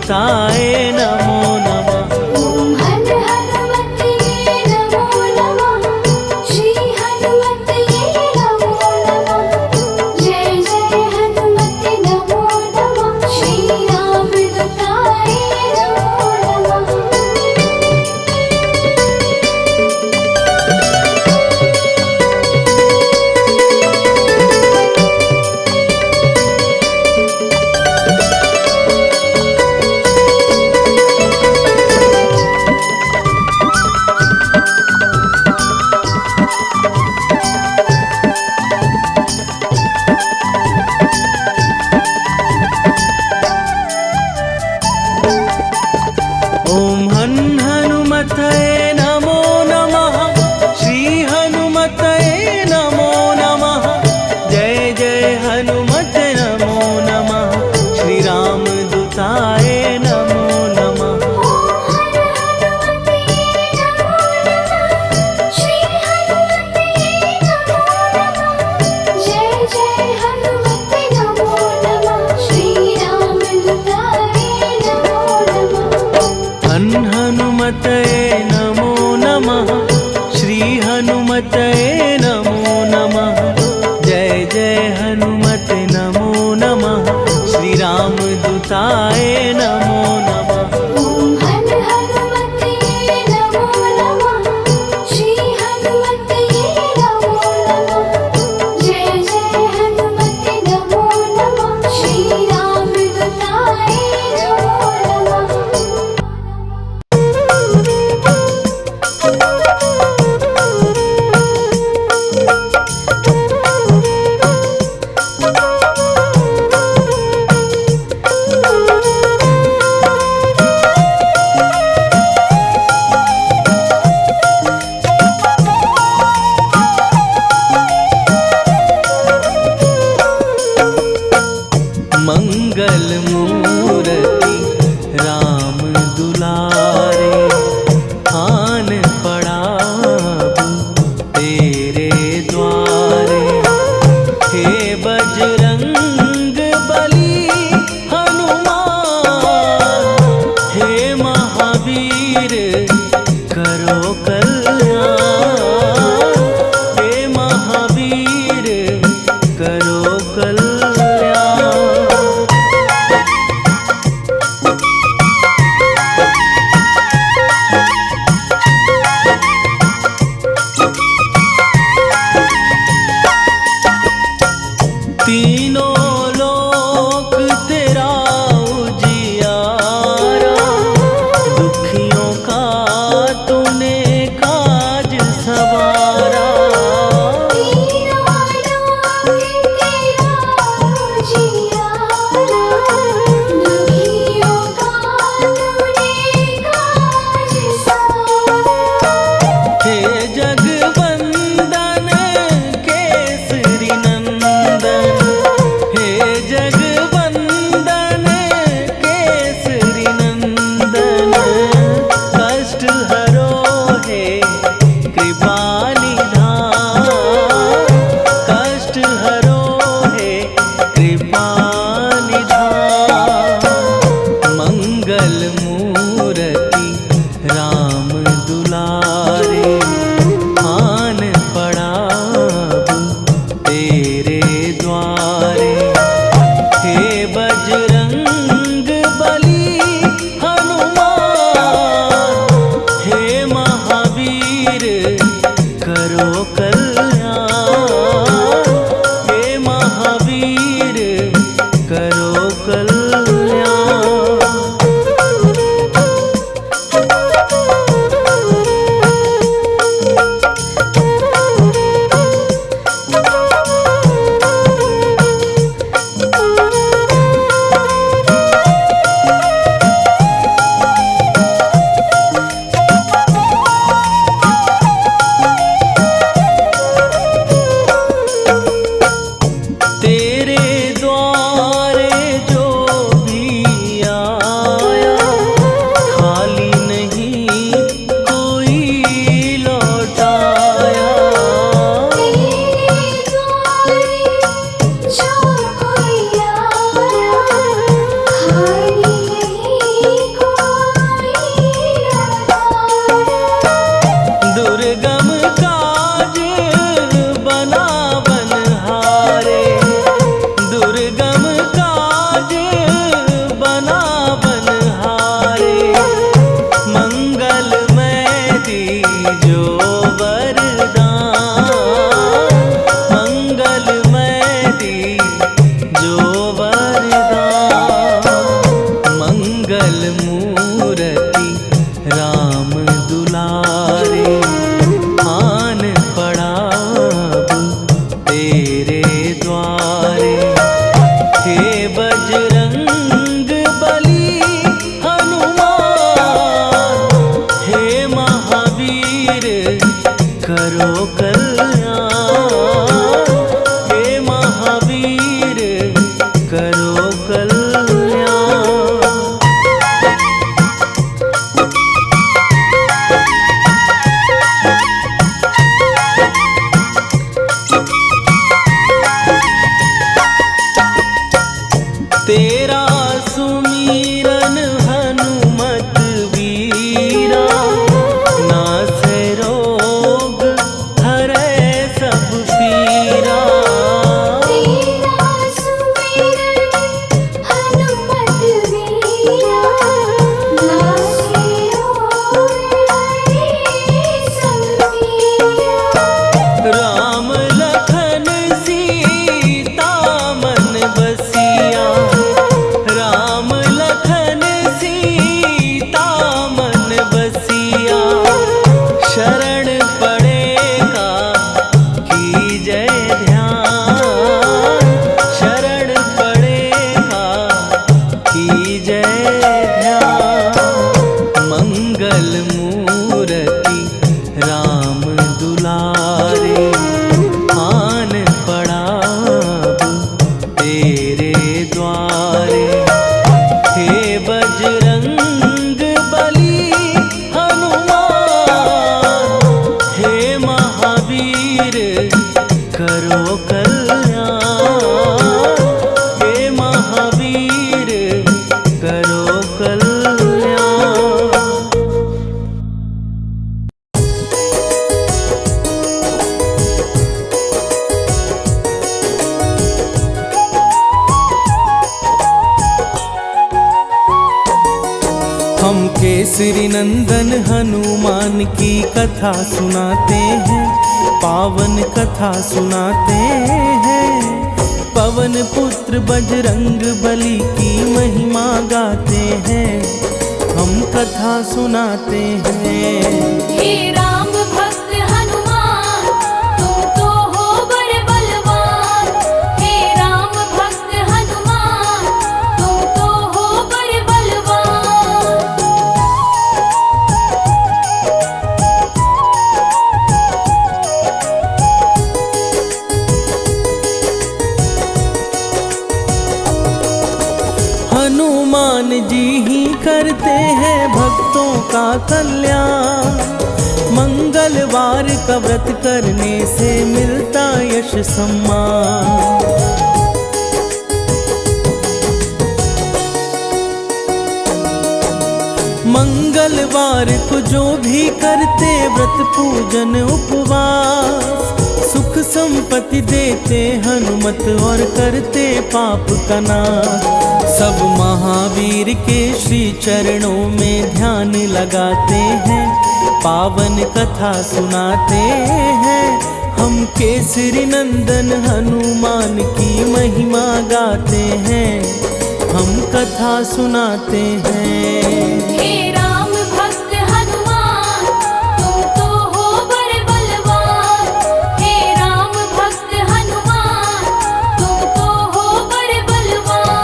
दूताए नमो नमः। ॐ हन हनुमते नमो नमः। श्री हनुमते नमो नमः। जय जय हनुमते नमो नमः। श्री राम दूताय नमो नमः। ॐ हन हनुमतये नमो नमः। श्री हनुमतये नमो नमः। जय जय हनुमत नमो नमः। श्री राम दूताय नमो नमः। श्री हनुमते नमो नमः। जय जय हनुमते नमो नमः। श्री राम दूताय नमो नमः। हन हनुमतये नमो नमः। श्री हनुमतये नमो नमः। जय जय हनुमत नमो नमः। श्री राम दूताय नमो नमः। ॐ हन हनुमते नमो नमः। श्री हनुमते नमो नमः। जय जय हनुमते नमो नमः। श्री राम दूताय नमो नमः। ध्यान। मंगल मूर्ति राम दुलारे, आन पड़ा अब तेरे द्वारे। हे बजरंग बली हनुमान, हे महावीर करो कल्याण। हे महावीर करो कल्याण। हम केसरी नंदन हनुमान की कथा सुनाते हैं, पावन कथा सुनाते हैं। पवन पुत्र बजरंग बली की महिमा गाते हैं, हम कथा सुनाते हैं। हे राम भक्त हनुमान, तुम तो हो बड़े बलवान। हे राम भक्त हनुमान, तुम तो हो बड़े बलवान। हनुमान जी ही करते हैं भक्तों का कल्याण। मंगलवार का व्रत करने से मिलता यश सम्मान। मंगलवार को जो भी करते व्रत पूजन उपवास, सुख संपत्ति देते हनुमत और करते पाप का नाश। सब महावीर के श्री चरणों में ध्यान लगाते हैं, पावन कथा सुनाते हैं। हम केसरी नंदन हनुमान की महिमा गाते हैं, हम कथा सुनाते हैं। हे राम भक्त हनुमान, तुम तो हो बड़े बलवान। हे राम भक्त हनुमान, तुम तो हो बड़े बलवान।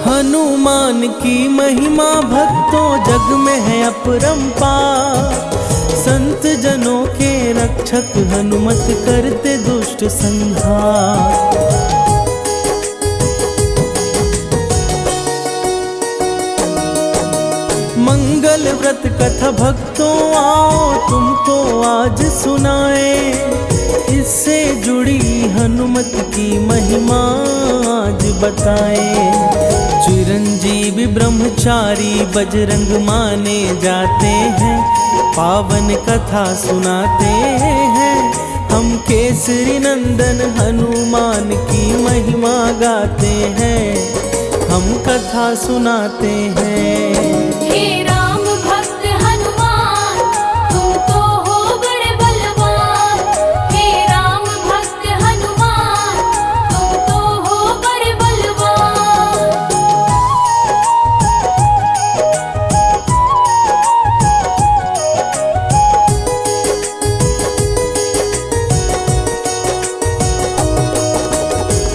हनुमान की महिमा भक्तों जग में है अपरंपार। संत जनों के रक्षक हनुमत करते दुष्ट संहार। मंगल व्रत कथा भक्तों आओ तुमको आज सुनाए। इससे जुड़ी हनुमत की महिमा आज बताए। चिरंजीवी ब्रह्मचारी बजरंग माने जाते हैं, पावन कथा सुनाते हैं। हम केसरी नंदन हनुमान की महिमा गाते हैं, हम कथा सुनाते हैं। हे राम भक्त हनुमान, तुम तो हो बड़े बलवान। हे राम भक्त हनुमान, तुम तो हो बड़े बलवान।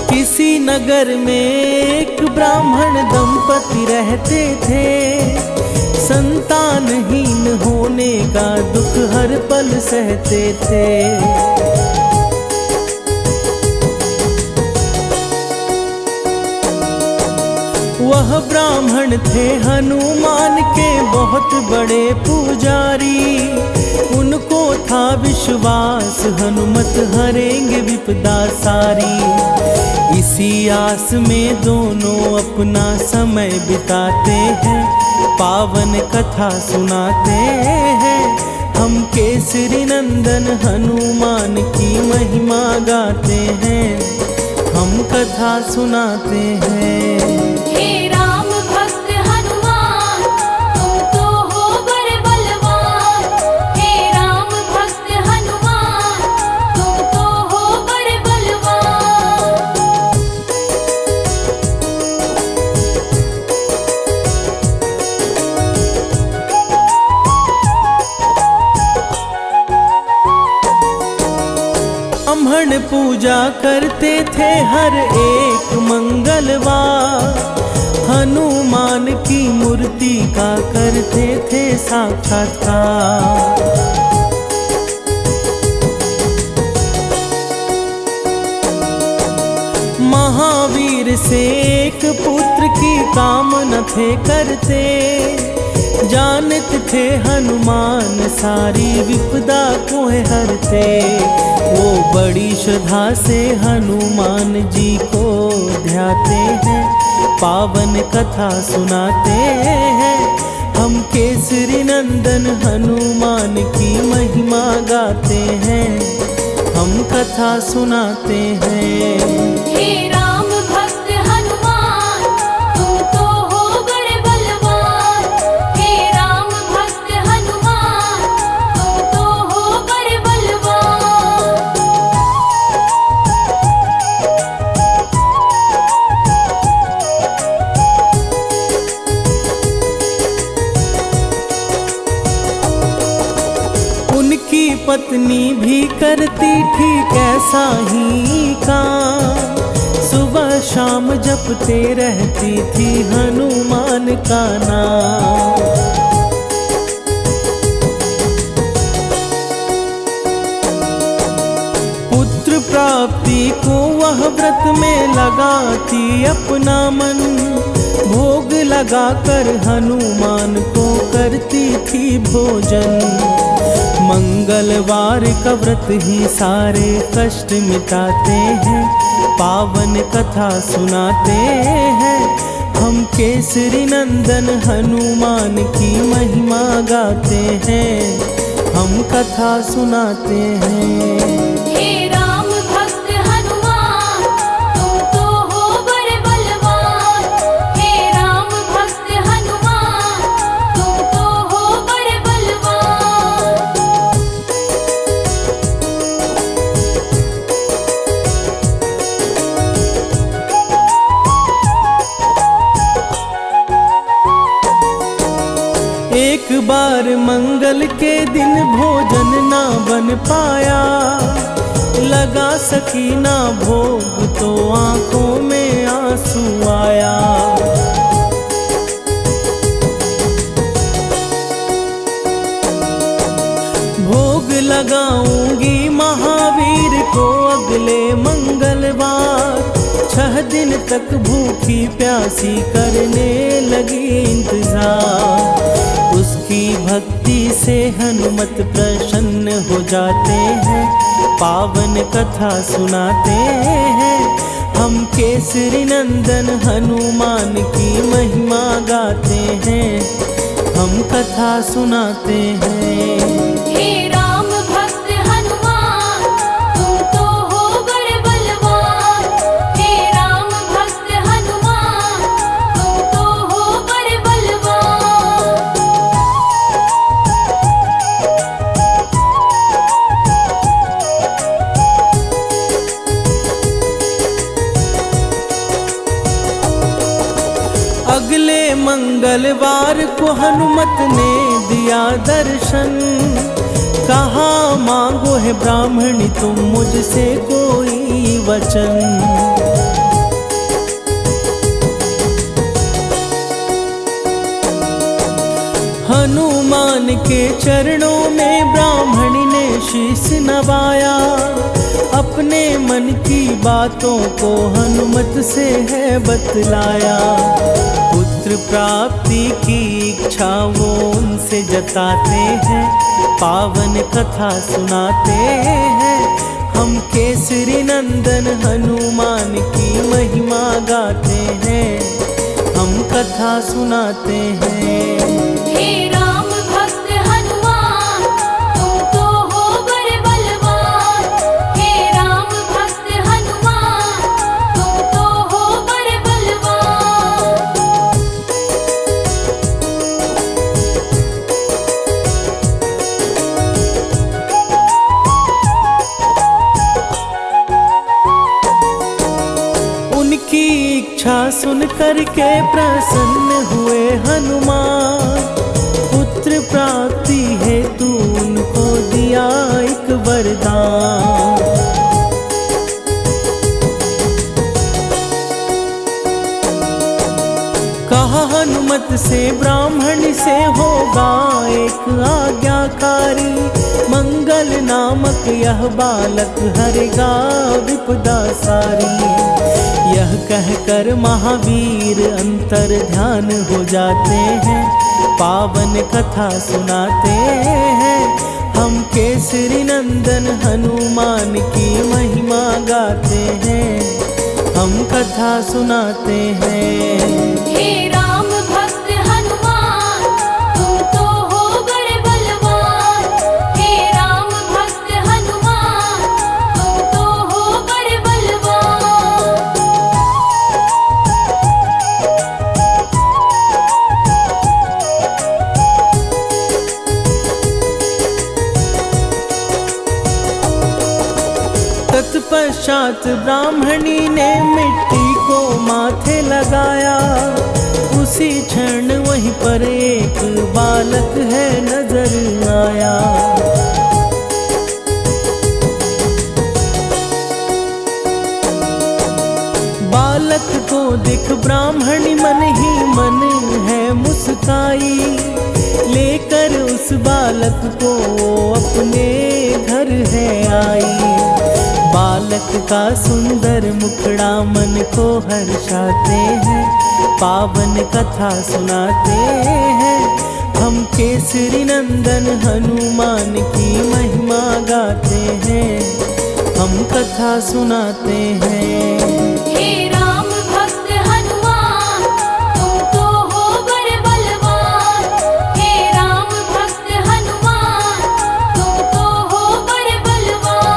किसी नगर में एक ब्राह्मण दंपति रहते थे। संतानहीन होने का दुख हर पल सहते थे। वह ब्राह्मण थे हनुमान के बहुत बड़े पुजारी। उनको था विश्वास हनुमत हरेंगे विपदा सारी। इसी आस में दोनों अपना समय बिताते हैं, पावन कथा सुनाते हैं। हम केसरी नंदन हनुमान की महिमा गाते हैं, हम कथा सुनाते हैं। हे राम भक्त हनुमान, तुम तो हो बड़े बलवान। हे राम भक्त हनुमान, तुम तो हो बड़े बलवान। चौहन पूजा करते थे हर एक मंगलवार, हनुमान की मूर्ति का करते थे साक्षात्कार। महावीर से एक पुत्र की कामना थे करते, जानते थे हनुमान सारी विपदा को हरते। वो बड़ी श्रद्धा से हनुमान जी को ध्याते हैं, पावन कथा सुनाते हैं। हम केसरी नंदन हनुमान की महिमा गाते हैं, हम कथा सुनाते हैं। हे राम भक्त हनुमान, तुम तो हो बड़े बलवान। हे राम भक्त हनुमान, तुम तो हो बड़े बलवान। उनकी पत्नी भी करती थी कैसा ही काम, सुबह शाम जपते रहती थी हनुमान का नाम। पुत्र प्राप्ति को वह व्रत में लगाती अपना मन, भोग लगाकर हनुमान को करती थी भोजन। मंगलवार का व्रत ही सारे कष्ट मिटाते हैं, पावन कथा सुनाते हैं। हम केसरी नंदन हनुमान की महिमा गाते हैं, हम कथा सुनाते हैं। हे राम भक्त हनुमान, तुम तो हो बड़े बलवान। हे राम भक्त हनुमान, तुम तो हो बड़े बलवान। एक बार मंगल के दिन भोजन ना बन पाया, लगा सकी ना भोग तो आंखों में आंसू आया। भोग लगाऊंगी महावीर को अगले मंगलवार, 6 दिन तक भूखी प्यासी करने लगी इंतजार। उसकी भक्ति से हनुमत प्रसन्न हो जाते हैं, पावन कथा सुनाते हैं। हम केसरी नंदन हनुमान की महिमा गाते हैं, हम कथा सुनाते हैं। हे राम भक्त हनुमान, तुम तो हो बड़े बलवान। हे राम भक्त हनुमान, तुम तो हो बड़े बलवान। अगले मंगलवार को हनुमत ने दिया दर्शन, कहा मांगो है ब्राह्मणी तुम मुझसे कोई वचन। हनुमान के चरणों में ब्राह्मणी ने शीश नवाया, अपने मन की बातों को हनुमत से है बतलाया। पुत्र प्राप्ति की इच्छा वो उनसे जताते हैं, पावन कथा सुनाते हैं। हम केसरी नंदन हनुमान की महिमा गाते हैं, हम कथा सुनाते हैं। हे राम भक्त हनुमान, तुम तो हो बड़े बलवान। हे राम भक्त हनुमान, तुम तो हो बड़े बलवान। उनकी इच्छा सुन करके प्रसन्न हुए हनुमान, पुत्र प्राप्ति हेतु उनको दिया एक वरदान। मालिक आज्ञाकारी, मंगल नामक यह बालक हरेगा विपदा सारी। यह कहकर महावीर अंतर ध्यान हो जाते हैं, पावन कथा सुनाते हैं। हम केसरी नंदन हनुमान की महिमा गाते हैं, हम कथा सुनाते हैं। हे राम भक्त हनुमान, तुम तो हो बड़े बलवान। हे राम भक्त हनुमान, तुम तो हो बड़े बलवान। तत्पश्चात ब्राह्मणी ने मिट्टी को माथे लगाया, उसी क्षण वहीं पर एक बालक है नजर आया। बालक को देख ब्राह्मणी मन ही मन है मुस्काई, लेकर उस बालक को अपने घर है आई। बालक का सुंदर मुखड़ा मन को हर्षाते हैं, पावन कथा सुनाते हैं। हम केसरी नंदन हनुमान की महिमा गाते हैं, हम कथा सुनाते हैं। हे राम भक्त हनुमान, तुम तो हो बड़े बलवान। हे राम भक्त हनुमान, तुम तो हो बड़े बलवान।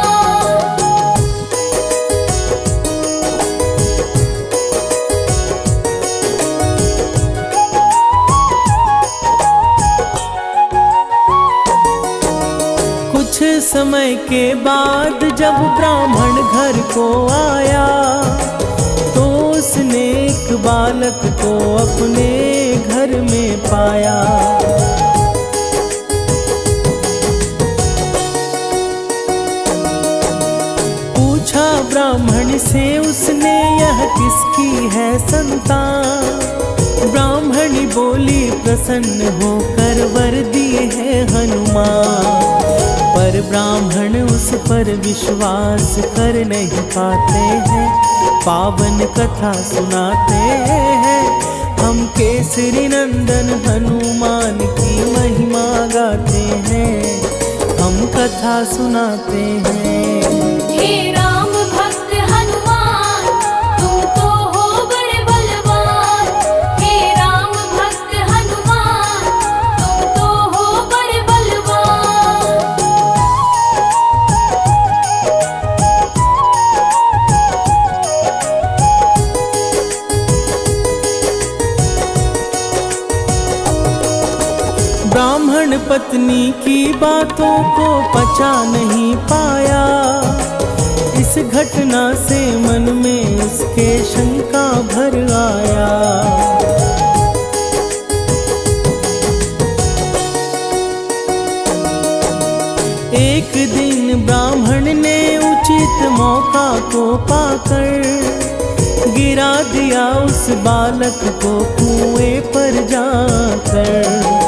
कुछ समय के बाद जब ब्राह्मण घर को आया, तो उसने एक बालक को अपने घर में पाया। पूछा ब्राह्मण से उसने, यह किसकी है संतान? ब्राह्मणी बोली, प्रसन्न होकर वर दिए है हनुमान। पर ब्राह्मण उस पर विश्वास कर नहीं पाते हैं, पावन कथा सुनाते हैं। हम केसरी नंदन हनुमान की महिमा गाते हैं, हम कथा सुनाते हैं। हे राम भक्त हनुमान, तुम तो हो बड़े बलवान। हे राम भक्त हनुमान, तुम तो हो बड़े बलवान। ब्राह्मण पत्नी की बातों को पचा नहीं पाया, इस घटना से मन में उसके शंका भर आया। एक दिन ब्राह्मण ने उचित मौका को पाकर गिरा दिया उस बालक को कुएं पर जाकर।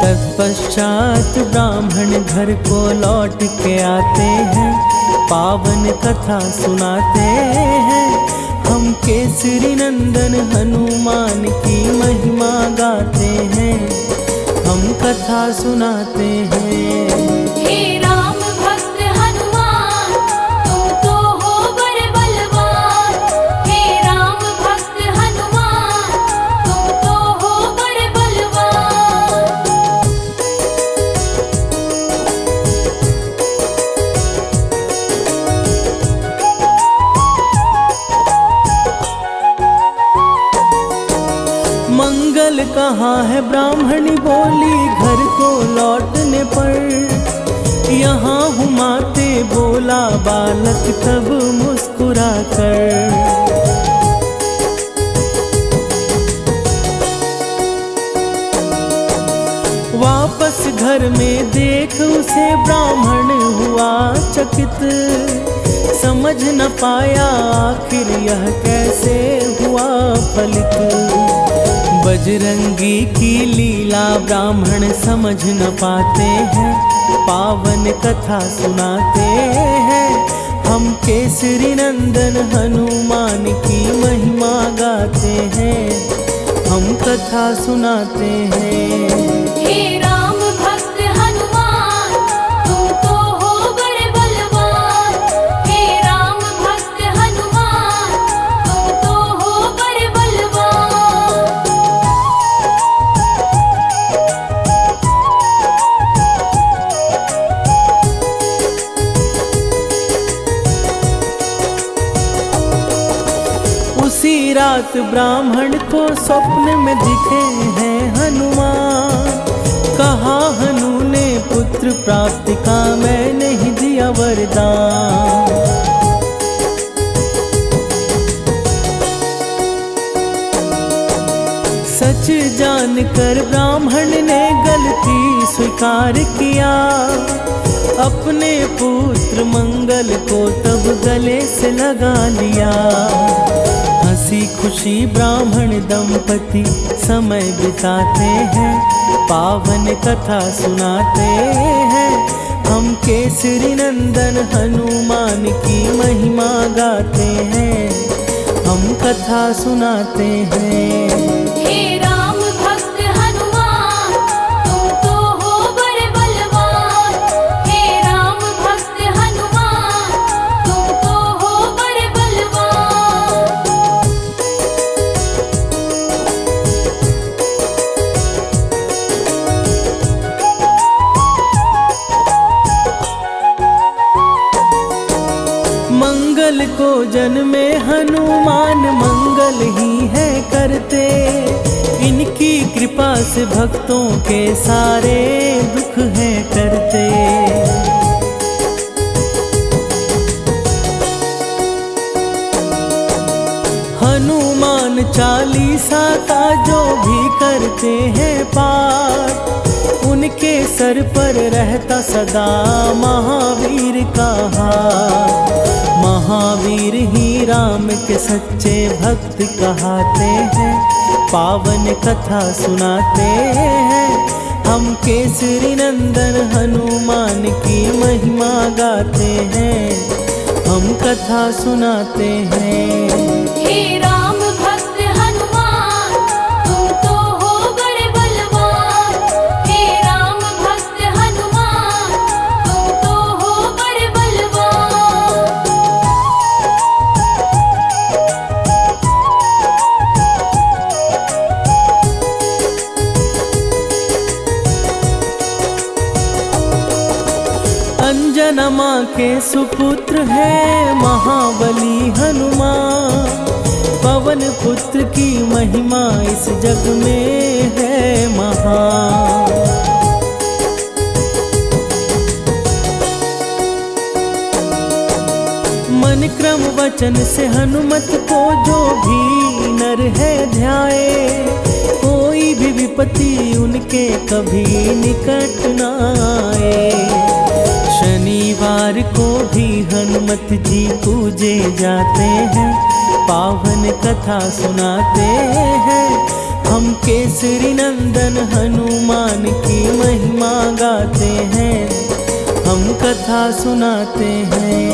तत्पश्चात ब्राह्मण घर को लौट के आते हैं, पावन कथा सुनाते हैं। हम केसरी नंदन हनुमान की महिमा गाते हैं, हम कथा सुनाते हैं। हे राम भक्त हनुमान, तुम तो हो बड़े बलवान। हे राम भक्त हनुमान, तुम तो हो बड़े बलवान। मंगल कहाँ है ब्राह्मणी बोली घर को लौटने पर। यहाँ हुमाते बोला बालक तब मुस्कुरा कर। वापस घर में देख उसे ब्राह्मण हुआ चकित, समझ न पाया आखिर यह कैसे हुआ फलित। बजरंगी की लीला ब्राह्मण समझ न पाते हैं, पावन कथा सुनाते हैं। हम केसरी नंदन हनुमान की महिमा गाते हैं, हम कथा सुनाते हैं। हे राम भक्त हनुमान, तुम तो हो बड़े बलवान। हे राम भक्त हनुमान, तुम तो हो बड़े बलवान। उसी रात ब्राह्मण को स्वप्न में दिखे हैं हनुमान। कहा हनु ने पुत्र प्राप्ति का मैंने ही दिया वरदान। सच जानकर ब्राह्मण ने गलती स्वीकार किया, अपने पुत्र मंगल को तब गले से लगा लिया। हंसी खुशी ब्राह्मण दंपति समय बिताते हैं, पावन कथा सुनाते हैं। हम केसरी नंदन हनुमान की महिमा गाते हैं, हम कथा सुनाते हैं। हे राम भक्त हनुमान, तुम तो हो बड़े बलवान। हे राम भक्त हनुमान, तुम तो हो बड़े बलवान। मंगल को जन्मे हनुमान मंगल ही है करते, इनकी कृपा से भक्तों के सारे दुख हैं टरते। हनुमान चालीसा का जो भी करते हैं पाठ, उनके सर पर रहता सदा महावीर का हाथ। महावीर ही राम के सच्चे भक्त कहाते हैं, पावन कथा सुनाते हैं। हम केसरी नंदन हनुमान की महिमा गाते हैं, हम कथा सुनाते हैं। हे राम भक्त हनुमान, तुम तो हो बड़े बलवान। हे राम भक्त हनुमान, तुम तो हो बड़े बलवान। अंजना माँ के सुपुत्र है महाबली हनुमान। पवन पुत्र की महिमा इस जग में है महान। मन क्रम वचन से हनुमत को जो भी नर है ध्याए, कोई भी विपत्ति उनके कभी निकट न आए। शनिवार को भी हनुमत जी पूजे जाते हैं, पावन कथा सुनाते हैं। हम केसरी नंदन हनुमान की महिमा गाते हैं, हम कथा सुनाते हैं।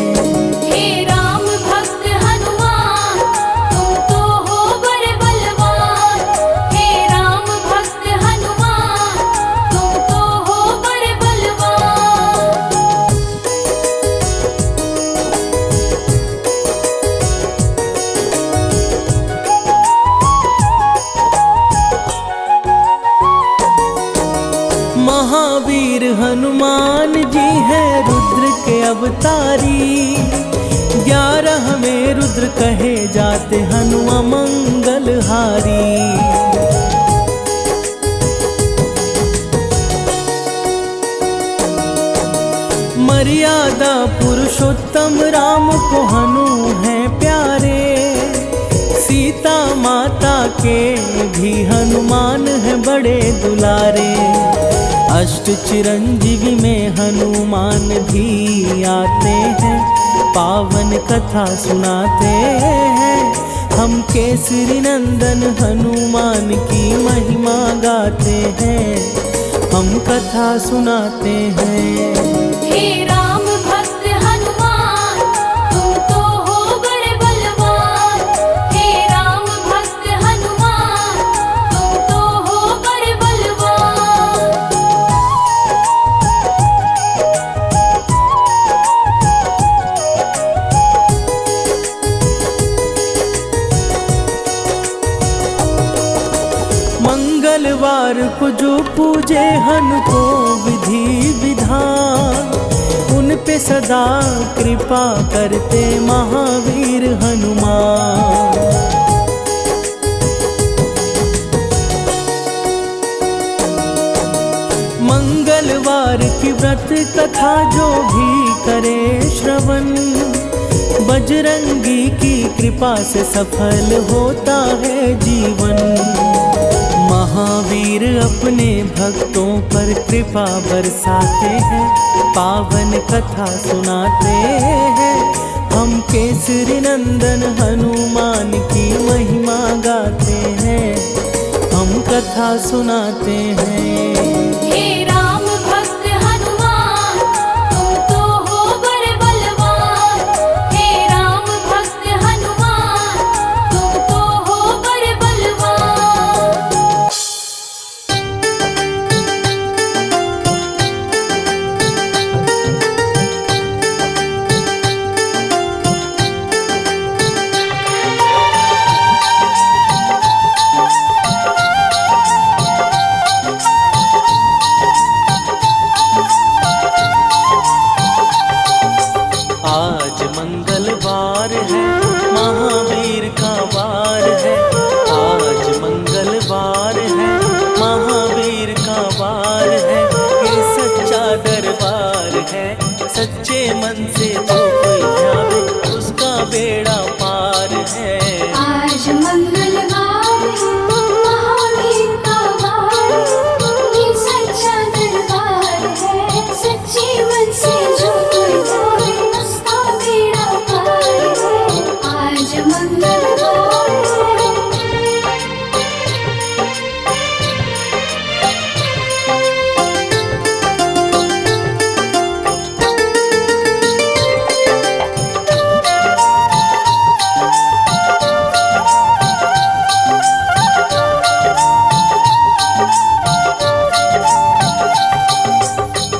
हे राम भक्त हनुमान, तुम तो हो बड़े बलवान। हे राम भक्त हनुमान, तुम तो हो बड़े बलवान। महावीर हनुमान जी हैं रुद्र के अवतारी। 11 में रुद्र कहे जाते हनुमान मंगलहारी। मर्यादा पुरुषोत्तम राम को हनु हैं प्यारे। सीता माता के भी हनुमान हैं बड़े दुलारे। अष्ट चिरंजीवी में हनुमान भी आते हैं, पावन कथा सुनाते हैं। हम केसरी नंदन हनुमान की महिमा गाते हैं, हम कथा सुनाते हैं। हे राम भक्त हनुमान, तुम तो हो बड़े बलवान। हे राम भक्त हनुमान, तुम तो हो बड़े बलवान। मंगलवार को जो पूजे हनु को विधि विधान, उन पे सदा कृपा करते महावीर हनुमान। मंगलवार की व्रत कथा जो भी करे श्रवण, बजरंगी की कृपा से सफल होता है जीवन। महावीर अपने भक्तों पर कृपा बरसाते हैं, पावन कथा सुनाते हैं। हम केसरी नंदन हनुमान की महिमा गाते हैं, हम कथा सुनाते हैं। हे राम भक्त हनुमान, तुम तो हो बड़े बलवान। हे राम भक्त हनुमान, तुम तो हो बड़े बलवान। आज मंगलवार है, महावीर का वार है। आज मंगलवार है, महावीर का वार है। ये सच्चा दरबार है, सच्चे मन से जो कोई ध्यावे उसका बेड़ा पार है। आज मंगलवार है, महावीर का वार है। ये सच्चा दरबार है, सच्चे मन से जो कोई जाए उसका बेड़ा पार है। आज मंगलवार है।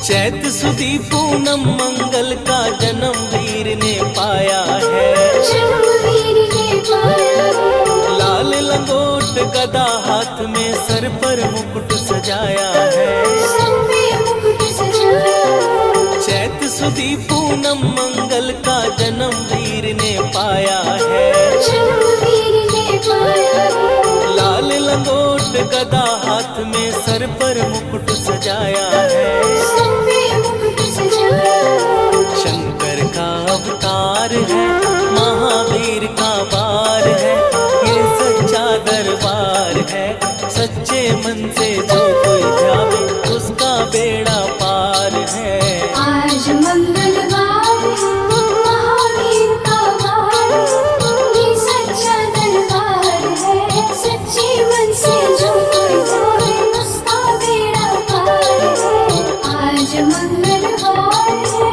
चैत सुदी पूनम मंगल का जन्म वीर ने पाया है। जन्मवीर ने पाया है। लाल लंगोट गदा हाथ में, सर पर मुकुट सजाया है। सर पे मुकुट सजाया है। चैत सुदी पूनम मंगल का जन्म वीर ने पाया है। जन्मवीर ने पाया है। लाल लंगोट गदा हाथ में, सर पर मुकुट सजाया है। सर पे मुकुट सजाया है। शंकर का अवतार है, महावीर का वार है। ये सच्चा दरबार है, सच्चे मन से जो कोई ध्यावे उसका बेड़ा पार है। आज मंगलवार है, महावीर का वार है। ये सच्चा दरबार है, सच्चे मन से जो कोई जाए उसका बेड़ा पार है। आज मंगलवार है।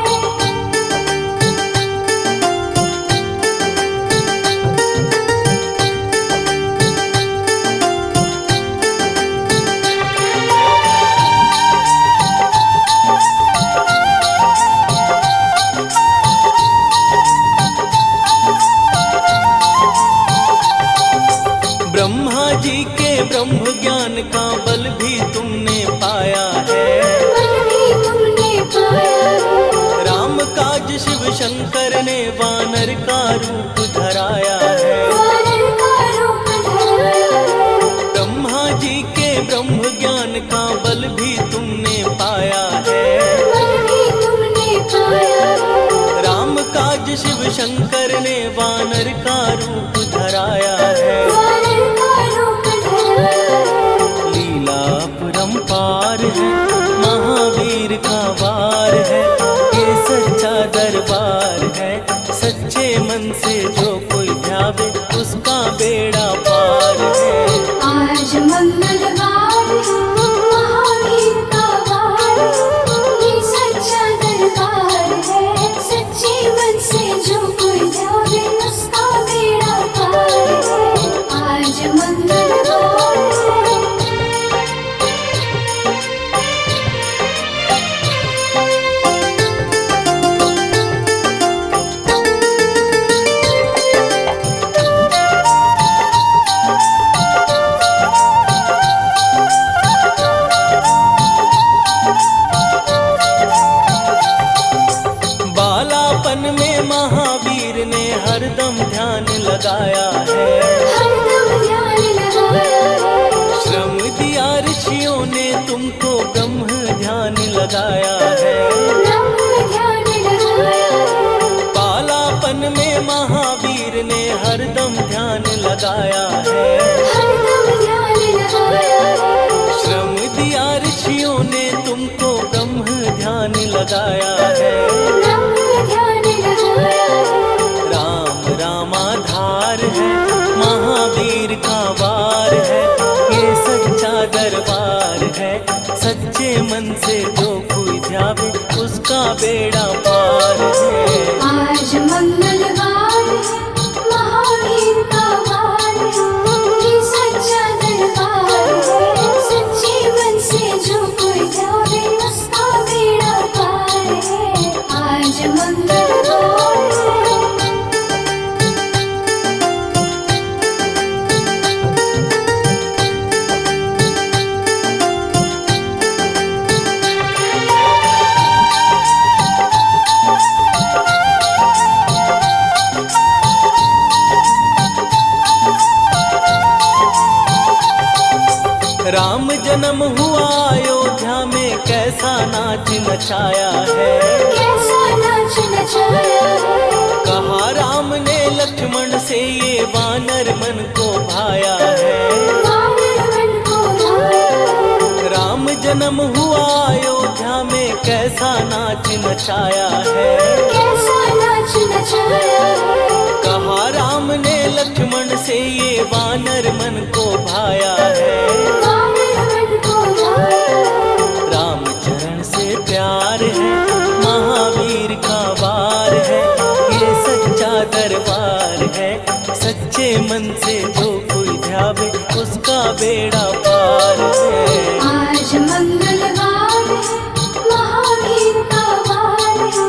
ब्रह्मा जी के ब्रह्म ज्ञान का बल भी तुमने पाया है। बल भी तुमने पाया है। राम काज शिव शंकर ने वानर का रूप धराया है। वानर का रूप धराया है। ब्रह्मा जी के ब्रह्म ज्ञान का बल भी तुमने पाया है। बल भी तुमने पाया है। राम काज शिव शंकर ने वानर का रूप धराया है। वानर का रूप धराया है। लीला अपरंपार है, महावीर का वार है। ये सच्चा दरबार है, सच्चे मन से जो कोई ध्यावे उसका लगाया है। ब्रह्म ध्यान लगाया है। बालापन में महावीर ने हरदम ध्यान लगाया है। हरदम ध्यान लगाया है। श्रम दिया ऋषियों ने तुमको ब्रह्म ध्यान लगाया है। ब्रह्म ध्यान लगाया है। राम रामाधार है, महावीर का वार है, ये सच्चा दरबार है। सच्चे मन से जो कोई ध्यावे उसका बेड़ा पार है। आज मंगलवार है, महावीर का वार है, ये सच्चा दरबार है। सच्चे मन से जो कोई जावे उसका बेड़ा पार है। आज मंगलवार है। राम जन्म हुआ अयोध्या में, कैसा नाच नचाया है। कैसा नाच नचाया है। कहा राम ने लक्ष्मण से ये वानर मन को भाया है। वानर मन को भाया है। राम जन्म हुआ अयोध्या में, कैसा नाच नचाया है। कैसा नाच नचाया है। कहा राम ने लक्ष्मण से ये वानर मन को भाया है। वानर मन को भाया है। राम चरण से प्यार है, महावीर का वार है, ये सच्चा दरबार है। सच्चे मन से जो कोई ध्यावे उसका बेड़ा पार है। आज मंगलवार है, महावीर का वार है,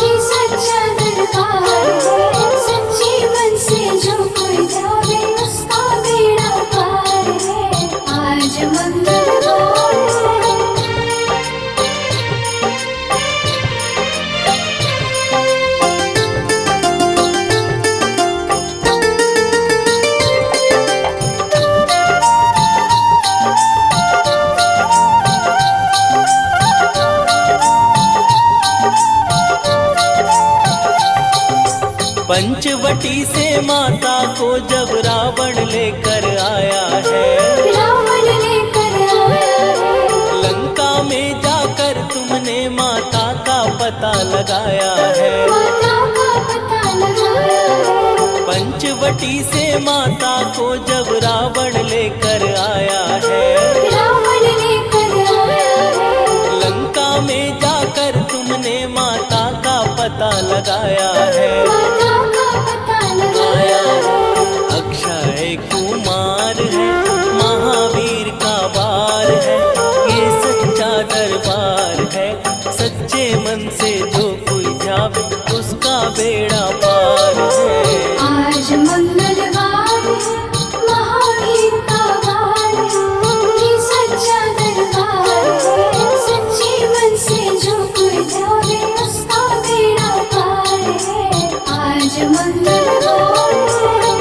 ये सच्चा दरबार है। सच्चे मन से जो कोई जावे उसका बेड़ा पार है। आज मंगलवार है। पंचवटी से माता को जब रावण लेकर आया है। रावण लेकर आया है। लंका में जाकर तुमने माता का पता लगाया है। माता का पता लगाया है। पंचवटी से माता को जब रावण लेकर आया है। रावण लेकर आया है। लंका में जाकर तुमने माता का पता लगाया है। माता का पता लगाया है। अक्षय कुमार है, महावीर का वार है, ये सच्चा दरबार है। सच्चे मन से जो कोई ध्यावे उसका बेड़ा पार है। आज मंगलवार है, महावीर का वार है, ये सच्चा दरबार है। सच्चे मन से जो कोई जावे उसका बेड़ा पार है। आज मंगलवार है।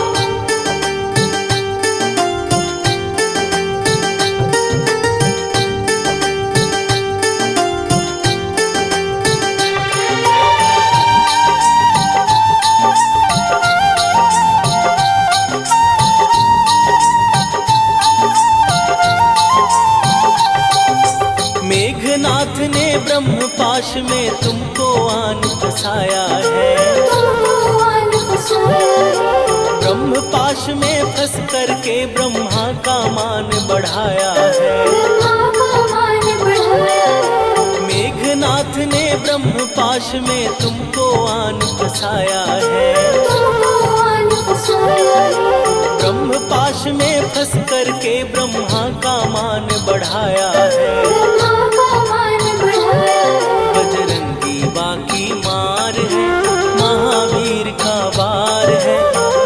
मेघनाथ ने ब्रह्म पाश में तुमको आन फसाया है। तुमको आन फसाया है। ब्रह्म पाश में फंस करके ब्रह्मा का मान बढ़ाया है। ब्रह्मा का मान बढ़ाया है। मेघनाथ ने ब्रह्म पाश में तुमको आन फसाया है। तुमको आन फसाया है। ब्रह्म पाश में फंस करके ब्रह्मा का मान बढ़ाया है। ब्रह्मा का मान बढ़ाया है। बजरंगी बाकी मार है, महावीर का वार है,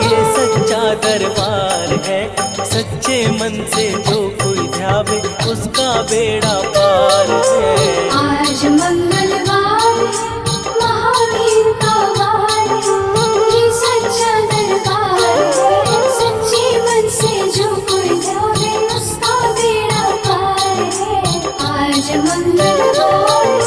ये सच्चा दरबार है। सच्चे मन से जो कोई ध्यावे उसका बेड़ा पार है। आज मंगलवार है, महावीर का वार है, ये सच्चा दरबार है। सच्चे मन से जो कोई जावे उसका बेड़ा पार है। आज मंगलवार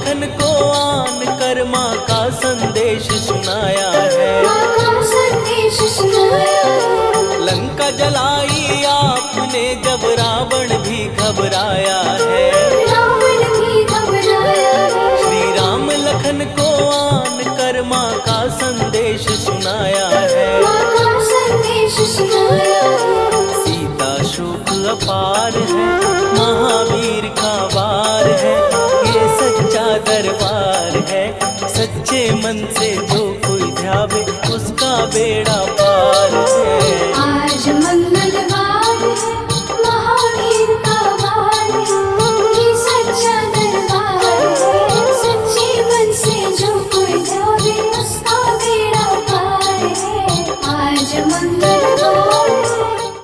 लखन को आन कर माँ का संदेश